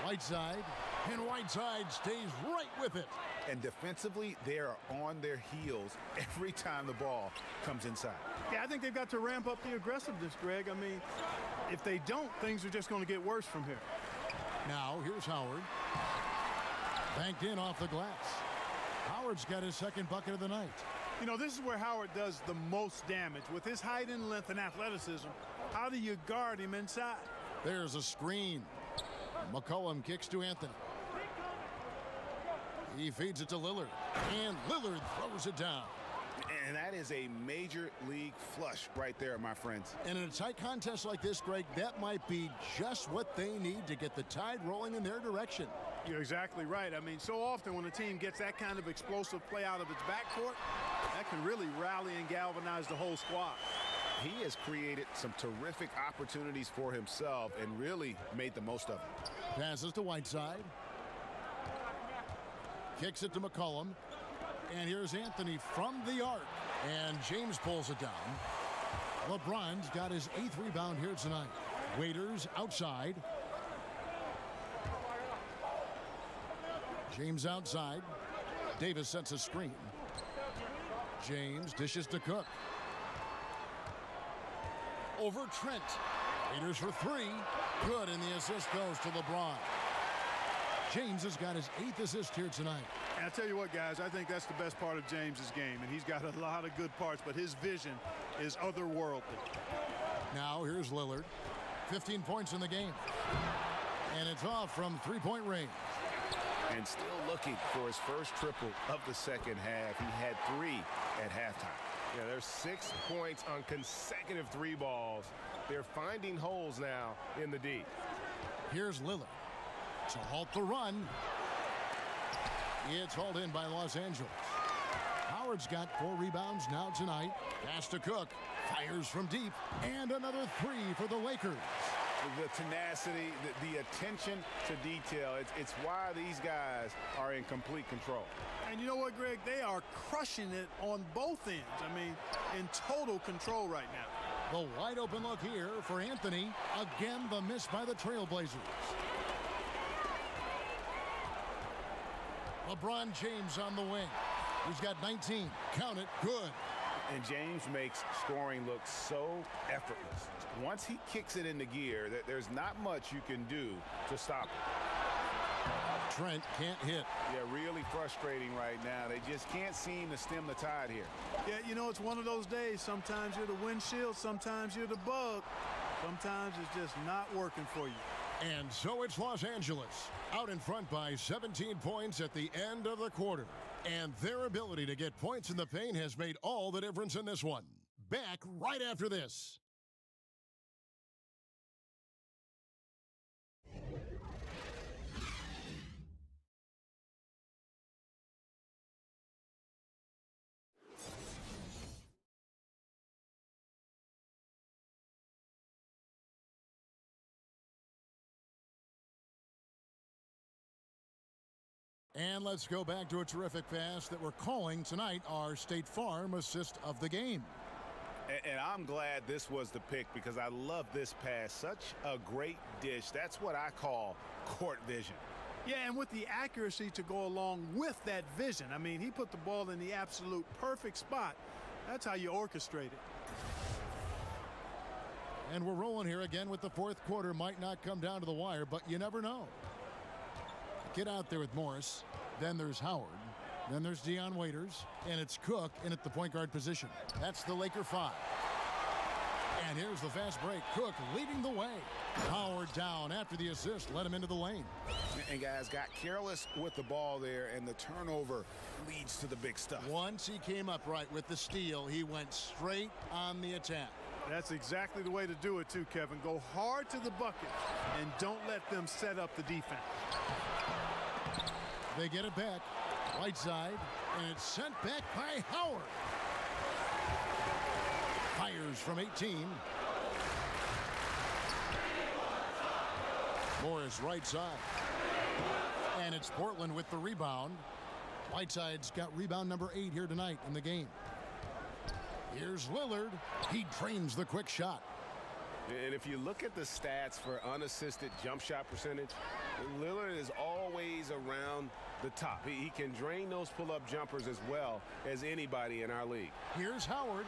Speaker 2: Whiteside. And Whiteside stays right with it.
Speaker 1: And defensively, they are on their heels every time the ball comes inside.
Speaker 6: Yeah, I think they've got to ramp up the aggressiveness, Greg. I mean, if they don't, things are just going to get worse from here.
Speaker 2: Now, here's Howard. Banked in off the glass. Howard's got his 2nd bucket of the night.
Speaker 6: You know, this is where Howard does the most damage. With his height and length and athleticism, how do you guard him inside?
Speaker 2: There's a screen. McCollum kicks to Anthony. He feeds it to Lillard, and Lillard throws it down.
Speaker 1: And that is a major league flush right there, my friends.
Speaker 2: And in a tight contest like this, Greg, that might be just what they need to get the tide rolling in their direction.
Speaker 6: You're exactly right. I mean, so often when a team gets that kind of explosive play out of its backcourt, that can really rally and galvanize the whole squad.
Speaker 1: He has created some terrific opportunities for himself and really made the most of it.
Speaker 2: Passes to Whiteside. Kicks it to McCollum. And here's Anthony from the arc. And James pulls it down. LeBron's got his 8th rebound here tonight. Waiters outside. James outside. Davis sets a screen. James dishes to Cook. Over Trent. Waiters for 3. Good, and the assist goes to LeBron. James has got his 8th assist here tonight.
Speaker 6: And I tell you what, guys, I think that's the best part of James's game, and he's got a lot of good parts, but his vision is otherworldly.
Speaker 2: Now here's Lillard. 15 points in the game. And it's off from 3-point range.
Speaker 1: And still looking for his first triple of the second half. He had 3 at halftime. Yeah, there's 6 points on consecutive 3 balls. They're finding holes now in the D.
Speaker 2: Here's Lillard to halt the run. It's hauled in by Los Angeles. Howard's got 4 rebounds now tonight. Pass to Cook. Fires from deep. And another 3 for the Lakers.
Speaker 1: The tenacity, the attention to detail, it's why these guys are in complete control.
Speaker 6: And you know what, Greg? They are crushing it on both ends. I mean, in total control right now.
Speaker 2: The wide open look here for Anthony. Again, the miss by the Trailblazers. LeBron James on the wing. He's got 19. Count it. Good.
Speaker 1: And James makes scoring look so effortless. Once he kicks it into gear, there's not much you can do to stop it.
Speaker 2: Trent can't hit.
Speaker 1: Yeah, really frustrating right now. They just can't seem to stem the tide here.
Speaker 6: Yeah, you know, it's one of those days. Sometimes you're the windshield, sometimes you're the bug. Sometimes it's just not working for you.
Speaker 2: And so it's Los Angeles out in front by 17 points at the end of the quarter. And their ability to get points in the paint has made all the difference in this one. Back right after this. And let's go back to a terrific pass that we're calling tonight our State Farm assist of the game.
Speaker 1: And I'm glad this was the pick because I love this pass. Such a great dish. That's what I call court vision.
Speaker 6: Yeah, and with the accuracy to go along with that vision. I mean, he put the ball in the absolute perfect spot. That's how you orchestrate it.
Speaker 2: And we're rolling here again with the 4th quarter. Might not come down to the wire, but you never know. Get out there with Morris. Then there's Howard. Then there's Dion Waiters. And it's Cook in at the point guard position. That's the Laker 5. And here's the fast break. Cook leading the way. Howard down after the assist. Let him into the lane.
Speaker 1: And guys got careless with the ball there, and the turnover leads to the big stuff.
Speaker 2: Once he came up right with the steal, he went straight on the attack.
Speaker 6: That's exactly the way to do it too, Kevin. Go hard to the bucket and don't let them set up the defense.
Speaker 2: They get it back. Whiteside, and it's sent back by Howard. Fires from 18. Morris right side. And it's Portland with the rebound. Whiteside's got rebound number 8 here tonight in the game. Here's Lillard. He drains the quick shot.
Speaker 1: And if you look at the stats for unassisted jump shot percentage, Lillard is always around the top. He can drain those pull-up jumpers as well as anybody in our league.
Speaker 2: Here's Howard,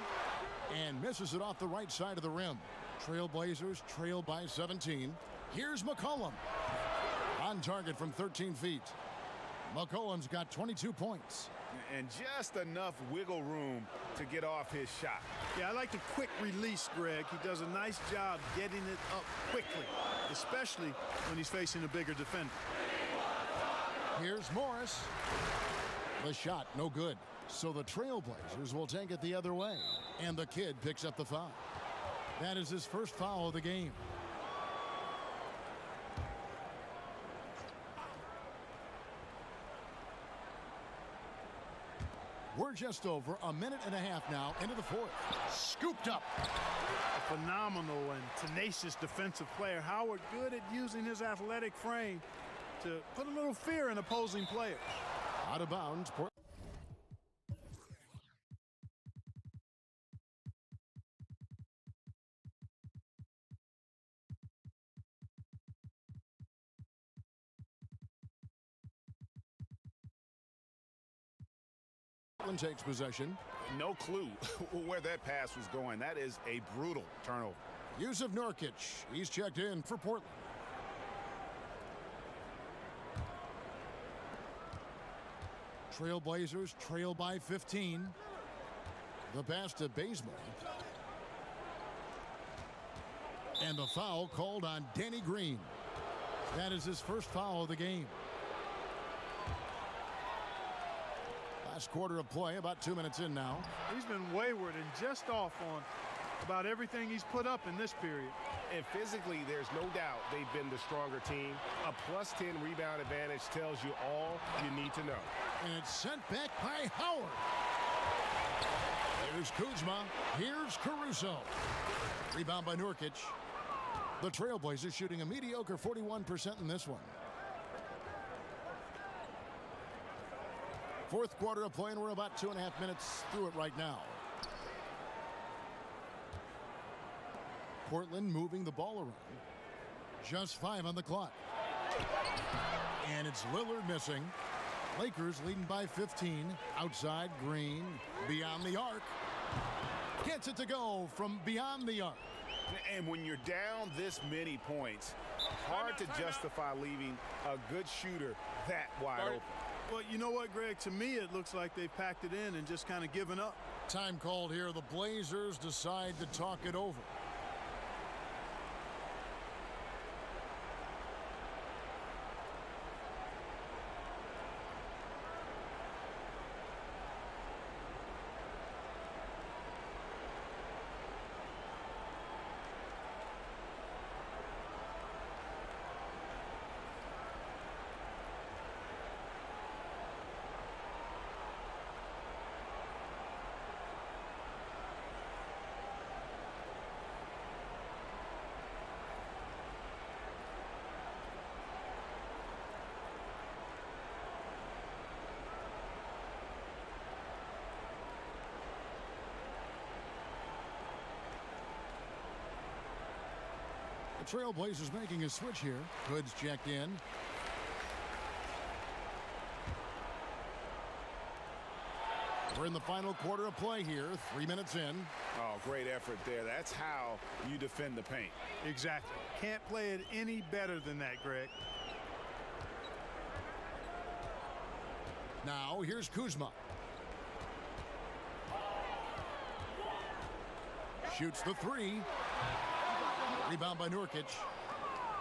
Speaker 2: and misses it off the right side of the rim. Trailblazers trail by 17. Here's McCollum. On target from 13 feet. McCollum's got 22 points.
Speaker 1: And just enough wiggle room to get off his shot.
Speaker 6: Yeah, I like the quick release, Greg. He does a nice job getting it up quickly, especially when he's facing a bigger defender.
Speaker 2: Here's Morris. The shot, no good. So the Trailblazers will take it the other way. And the kid picks up the foul. That is his first foul of the game. We're just over a minute and a half now into the fourth. Scooped up.
Speaker 6: A phenomenal and tenacious defensive player. Howard good at using his athletic frame to put a little fear in opposing players.
Speaker 2: Out of bounds. Portland takes possession.
Speaker 1: No clue where that pass was going. That is a brutal turnover.
Speaker 2: Yusuf Nurkic. He's checked in for Portland. Trailblazers trail by 15. The pass to Bazemore. And the foul called on Danny Green. That is his first foul of the game. Last quarter of play, about 2 minutes in now.
Speaker 6: He's been wayward and just off on about everything he's put up in this period.
Speaker 4: And physically, there's no doubt they've been the stronger team. A +10 rebound advantage tells you all you need to know.
Speaker 2: And it's sent back by Howard. Here's Kuzma. Here's Caruso. Rebound by Nurkic. The Trailblazers shooting a mediocre 41% in this one. Fourth quarter of play, and we're about 2.5 minutes through it right now. Portland moving the ball around. Just 5 on the clock. And it's Lillard missing. Lakers leading by 15. Outside, Green. Beyond the arc. Gets it to go from beyond the arc.
Speaker 1: And when you're down this many points, hard to justify leaving a good shooter that wide open.
Speaker 6: Well, you know what, Greg? To me, it looks like they've packed it in and just kind of given up.
Speaker 2: Time called here. The Blazers decide to talk it over. The Trailblazers making a switch here. Hood's checked in. We're in the final quarter of play here. 3 minutes in.
Speaker 1: Oh, great effort there. That's how you defend the paint.
Speaker 6: Exactly. Can't play it any better than that, Greg.
Speaker 2: Now here's Kuzma. Shoots the three. Rebound by Nurkic.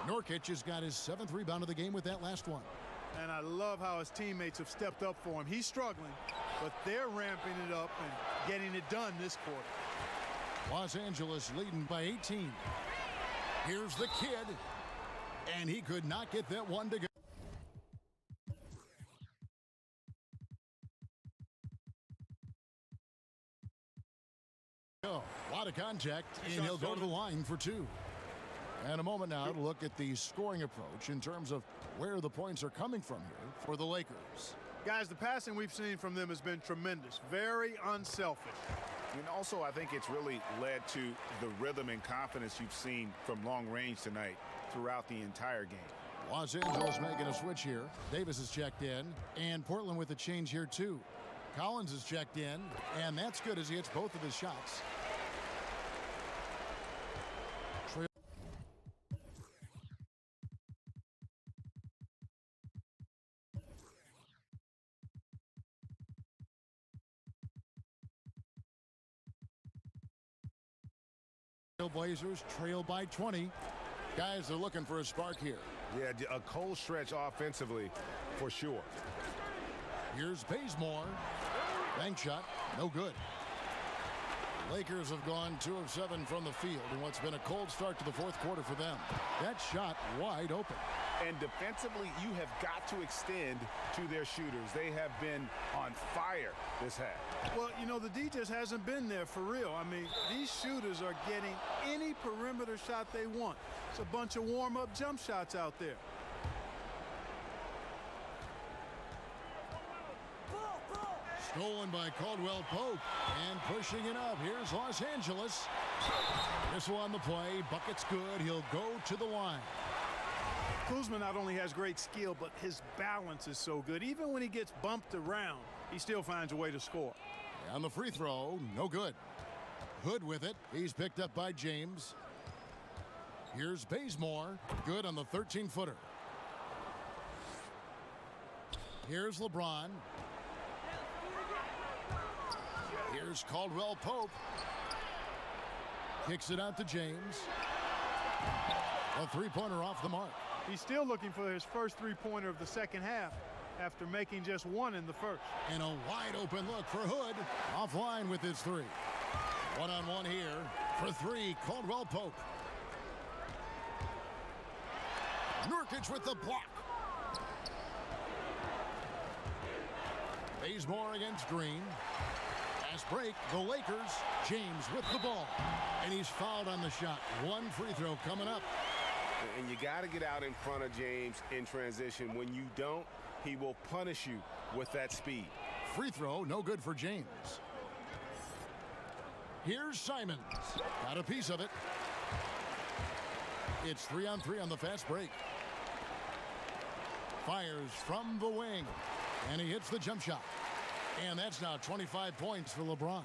Speaker 2: Nurkic has got his 7th rebound of the game with that last one.
Speaker 6: And I love how his teammates have stepped up for him. He's struggling, but they're ramping it up and getting it done this quarter.
Speaker 2: Los Angeles leading by 18. Here's the kid. And he could not get that one to go. A lot of contact, and he'll go to the line for 2. And a moment now to look at the scoring approach in terms of where the points are coming from here for the Lakers.
Speaker 6: Guys, the passing we've seen from them has been tremendous. Very unselfish.
Speaker 1: And also, I think it's really led to the rhythm and confidence you've seen from long range tonight throughout the entire game.
Speaker 2: Los Angeles making a switch here. Davis is checked in, and Portland with a change here too. Collins is checked in, and that's good as he hits both of his shots. Blazers trail by 20. Guys are looking for a spark here.
Speaker 4: Yeah, a cold stretch offensively, for sure.
Speaker 2: Here's Bazemore. Bank shot, no good. Lakers have gone 2 of 7 from the field in what's been a cold start to the fourth quarter for them. That shot wide open.
Speaker 1: And defensively, you have got to extend to their shooters. They have been on fire this half.
Speaker 6: Well, you know, the D just hasn't been there for real. I mean, these shooters are getting any perimeter shot they want. It's a bunch of warm-up jump shots out there.
Speaker 2: Stolen by Caldwell Pope, and pushing it up. Here's Los Angeles. Missile on the play. Bucket's good. He'll go to the line.
Speaker 6: Kuzma not only has great skill, but his balance is so good. Even when he gets bumped around, he still finds a way to score.
Speaker 2: On the free throw, no good. Hood with it. He's picked up by James. Here's Bazemore. Good on the 13-footer. Here's LeBron. Here's Caldwell Pope. Kicks it out to James. A three-pointer off the mark.
Speaker 6: He's still looking for his first three-pointer of the second half after making just one in the first.
Speaker 2: And a wide-open look for Hood. Offline with his three. One-on-one here for three, Caldwell Pope. Nurkic with the block. Bazemore against Green. Fast break, the Lakers. James with the ball. And he's fouled on the shot. One free throw coming up.
Speaker 4: And you got to get out in front of James in transition. When you don't, he will punish you with that speed.
Speaker 2: Free throw, no good for James. Here's Simons. Got a piece of it. It's 3-on-3 on the fast break. Fires from the wing. And he hits the jump shot. And that's now 25 points for LeBron.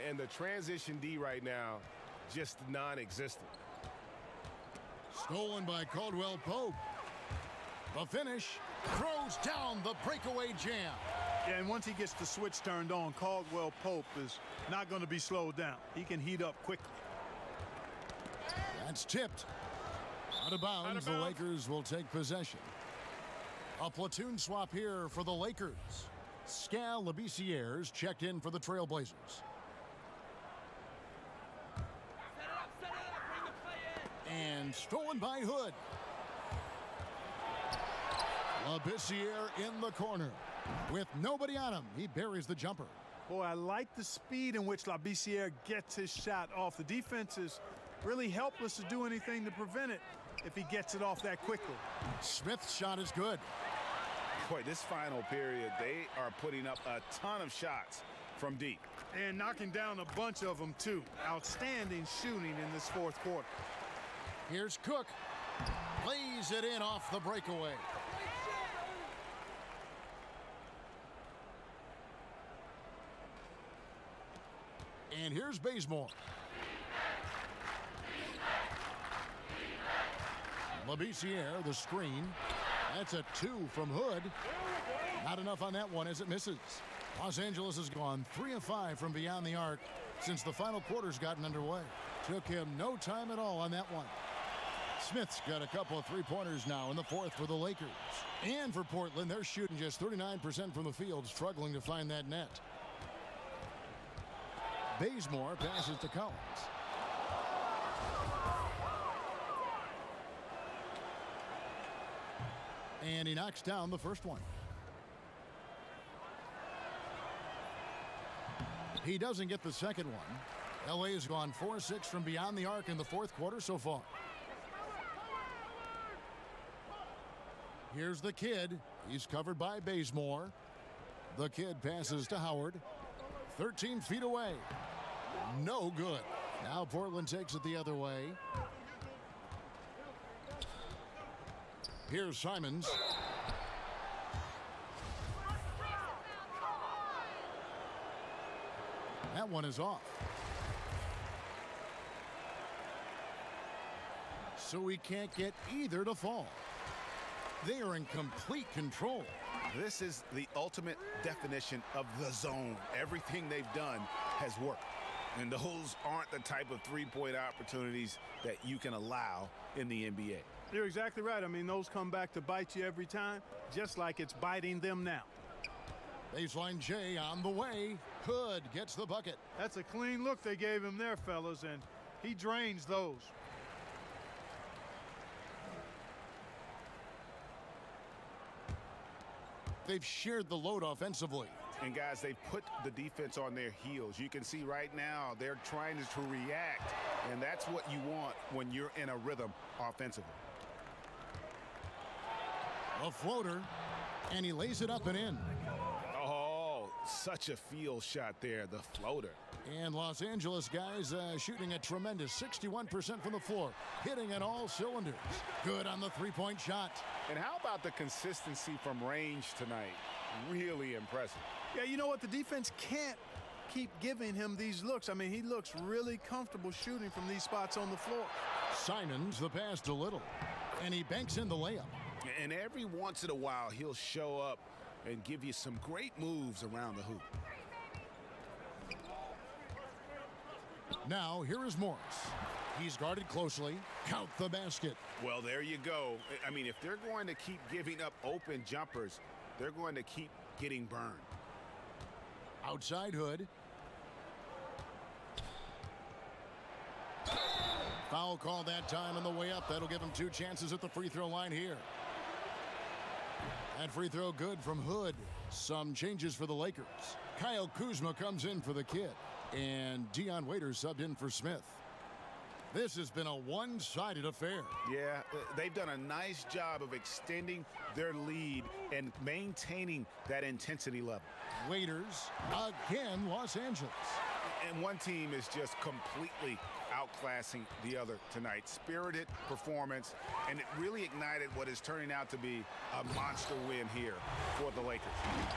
Speaker 4: And the transition D right now, just non-existent.
Speaker 2: Stolen by Caldwell Pope. The finish, throws down the breakaway jam.
Speaker 6: Yeah, and once he gets the switch turned on, Caldwell Pope is not going to be slowed down. He can heat up quickly.
Speaker 2: That's tipped. Out of bounds, the Lakers will take possession. A platoon swap here for the Lakers. Skal Labissière's checked in for the Trailblazers. And stolen by Hood. Labissière in the corner. With nobody on him, he buries the jumper.
Speaker 6: Boy, I like the speed in which Labissière gets his shot off. The defense is really helpless to do anything to prevent it if he gets it off that quickly.
Speaker 2: Smith's shot is good.
Speaker 1: Boy, this final period, they are putting up a ton of shots from deep.
Speaker 6: And knocking down a bunch of them, too. Outstanding shooting in this fourth quarter.
Speaker 2: Here's Cook. Lays it in off the breakaway. And here's Bazemore. Labissière, the screen. That's a 2 from Hood. Not enough on that one as it misses. Los Angeles has gone 3 of 5 from beyond the arc since the final quarter's gotten underway. Took him no time at all on that one. Smith's got a couple of three-pointers now in the fourth for the Lakers. And for Portland, they're shooting just 39% from the field, struggling to find that net. Bazemore passes to Collins. And he knocks down the first one. He doesn't get the second one. LA has gone 4-6 from beyond the arc in the fourth quarter so far. Here's the Kid. He's covered by Bazemore. The Kid passes to Howard. 13 feet away. No good. Now Portland takes it the other way. Here's Simons. That one is off. So he can't get either to fall. They are in complete control.
Speaker 1: This is the ultimate definition of the zone. Everything they've done has worked. And those aren't the type of three-point opportunities that you can allow in the NBA.
Speaker 6: You're exactly right. I mean, those come back to bite you every time, just like it's biting them now.
Speaker 2: Baseline J on the way. Hood gets the bucket.
Speaker 6: That's a clean look they gave him there, fellas, and he drains those.
Speaker 2: They've shared the load offensively.
Speaker 1: And guys, they put the defense on their heels. You can see right now they're trying to react, and that's what you want when you're in a rhythm offensively.
Speaker 2: A floater, and he lays it up and in.
Speaker 1: Oh, such a field shot there, the floater.
Speaker 2: And Los Angeles guys shooting a tremendous 61% from the floor, hitting at all cylinders. Good on the three-point shot.
Speaker 1: And how about the consistency from range tonight? Really impressive.
Speaker 6: Yeah, you know what? The defense can't keep giving him these looks. I mean, he looks really comfortable shooting from these spots on the floor.
Speaker 2: Simons the pass to Little, and he banks in the layup.
Speaker 1: And every once in a while, he'll show up and give you some great moves around the hoop.
Speaker 2: Now, here is Morris. He's guarded closely. Count the basket.
Speaker 1: Well, there you go. I mean, if they're going to keep giving up open jumpers, they're going to keep getting burned.
Speaker 2: Outside Hood. Foul call that time on the way up. That'll give him 2 chances at the free throw line here. That free throw good from Hood. Some changes for the Lakers. Kyle Kuzma comes in for the Kid. And Dion Waiters subbed in for Smith. This has been a one-sided affair.
Speaker 1: Yeah, they've done a nice job of extending their lead and maintaining that intensity level.
Speaker 2: Waiters, again, Los Angeles.
Speaker 1: And one team is just completely outclassing the other tonight. Spirited performance, and it really ignited what is turning out to be a monster win here for the Lakers.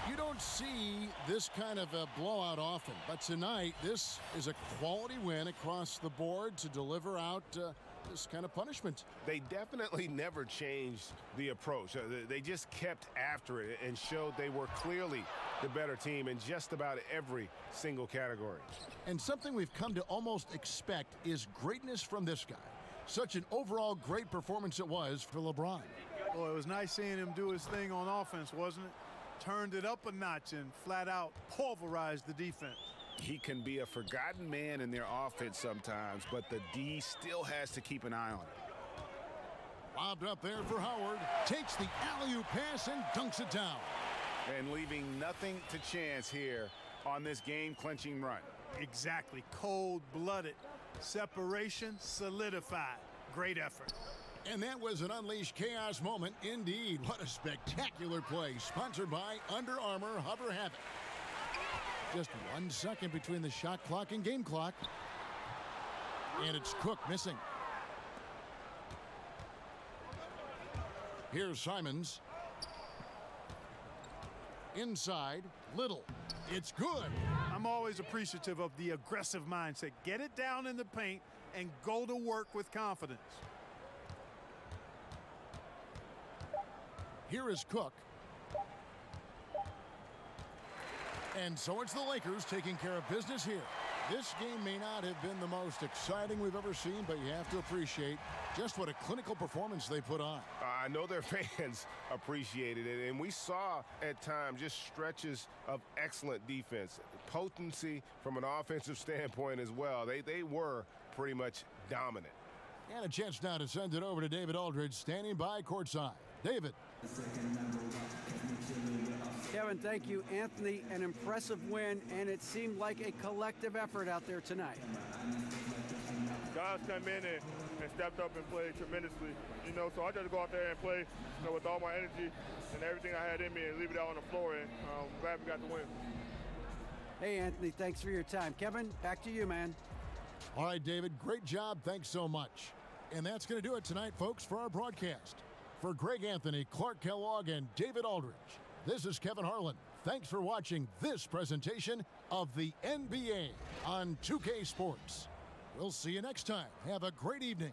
Speaker 2: You don't see this kind of a blowout often, but tonight this is a quality win across the board to deliver out this kind of punishment.
Speaker 4: They definitely never changed the approach. They just kept after it and showed they were clearly the better team in just about every single category.
Speaker 2: And something we've come to almost expect is greatness from this guy. Such an overall great performance it was for LeBron.
Speaker 6: Well, it was nice seeing him do his thing on offense, wasn't it? Turned it up a notch and flat out pulverized the defense.
Speaker 1: He can be a forgotten man in their offense sometimes, but the D still has to keep an eye on it.
Speaker 2: Lobbed up there for Howard. Takes the alley-oop pass and dunks it down.
Speaker 1: And leaving nothing to chance here on this game-clinching run.
Speaker 6: Exactly. Cold-blooded. Separation solidified. Great effort.
Speaker 2: And that was an unleashed chaos moment indeed. What a spectacular play. Sponsored by Under Armour Hover Havoc. Just 1 second between the shot clock and game clock. And it's Cook missing. Here's Simons. Inside, Little. It's good.
Speaker 6: I'm always appreciative of the aggressive mindset. Get it down in the paint and go to work with confidence.
Speaker 2: Here is Cook. And so it's the Lakers taking care of business here. This game may not have been the most exciting we've ever seen, but you have to appreciate just what a clinical performance they put on.
Speaker 4: I know their fans appreciated it, and we saw at times just stretches of excellent defense. Potency from an offensive standpoint as well. They were pretty much dominant.
Speaker 2: And a chance now to send it over to David Aldridge, standing by courtside. David.
Speaker 7: Kevin, thank you. Anthony, an impressive win, and it seemed like a collective effort out there tonight.
Speaker 12: Guys come in and stepped up and played tremendously, so I just go out there and play with all my energy and everything I had in me and leave it out on the floor, and I'm glad we got the win.
Speaker 7: Hey, Anthony, thanks for your time. Kevin, back to you, man.
Speaker 2: All right, David, great job. Thanks so much. And that's going to do it tonight, folks, for our broadcast. For Greg Anthony, Clark Kellogg, and David Aldridge, this is Kevin Harlan. Thanks for watching this presentation of the NBA on 2K Sports. We'll see you next time. Have a great evening.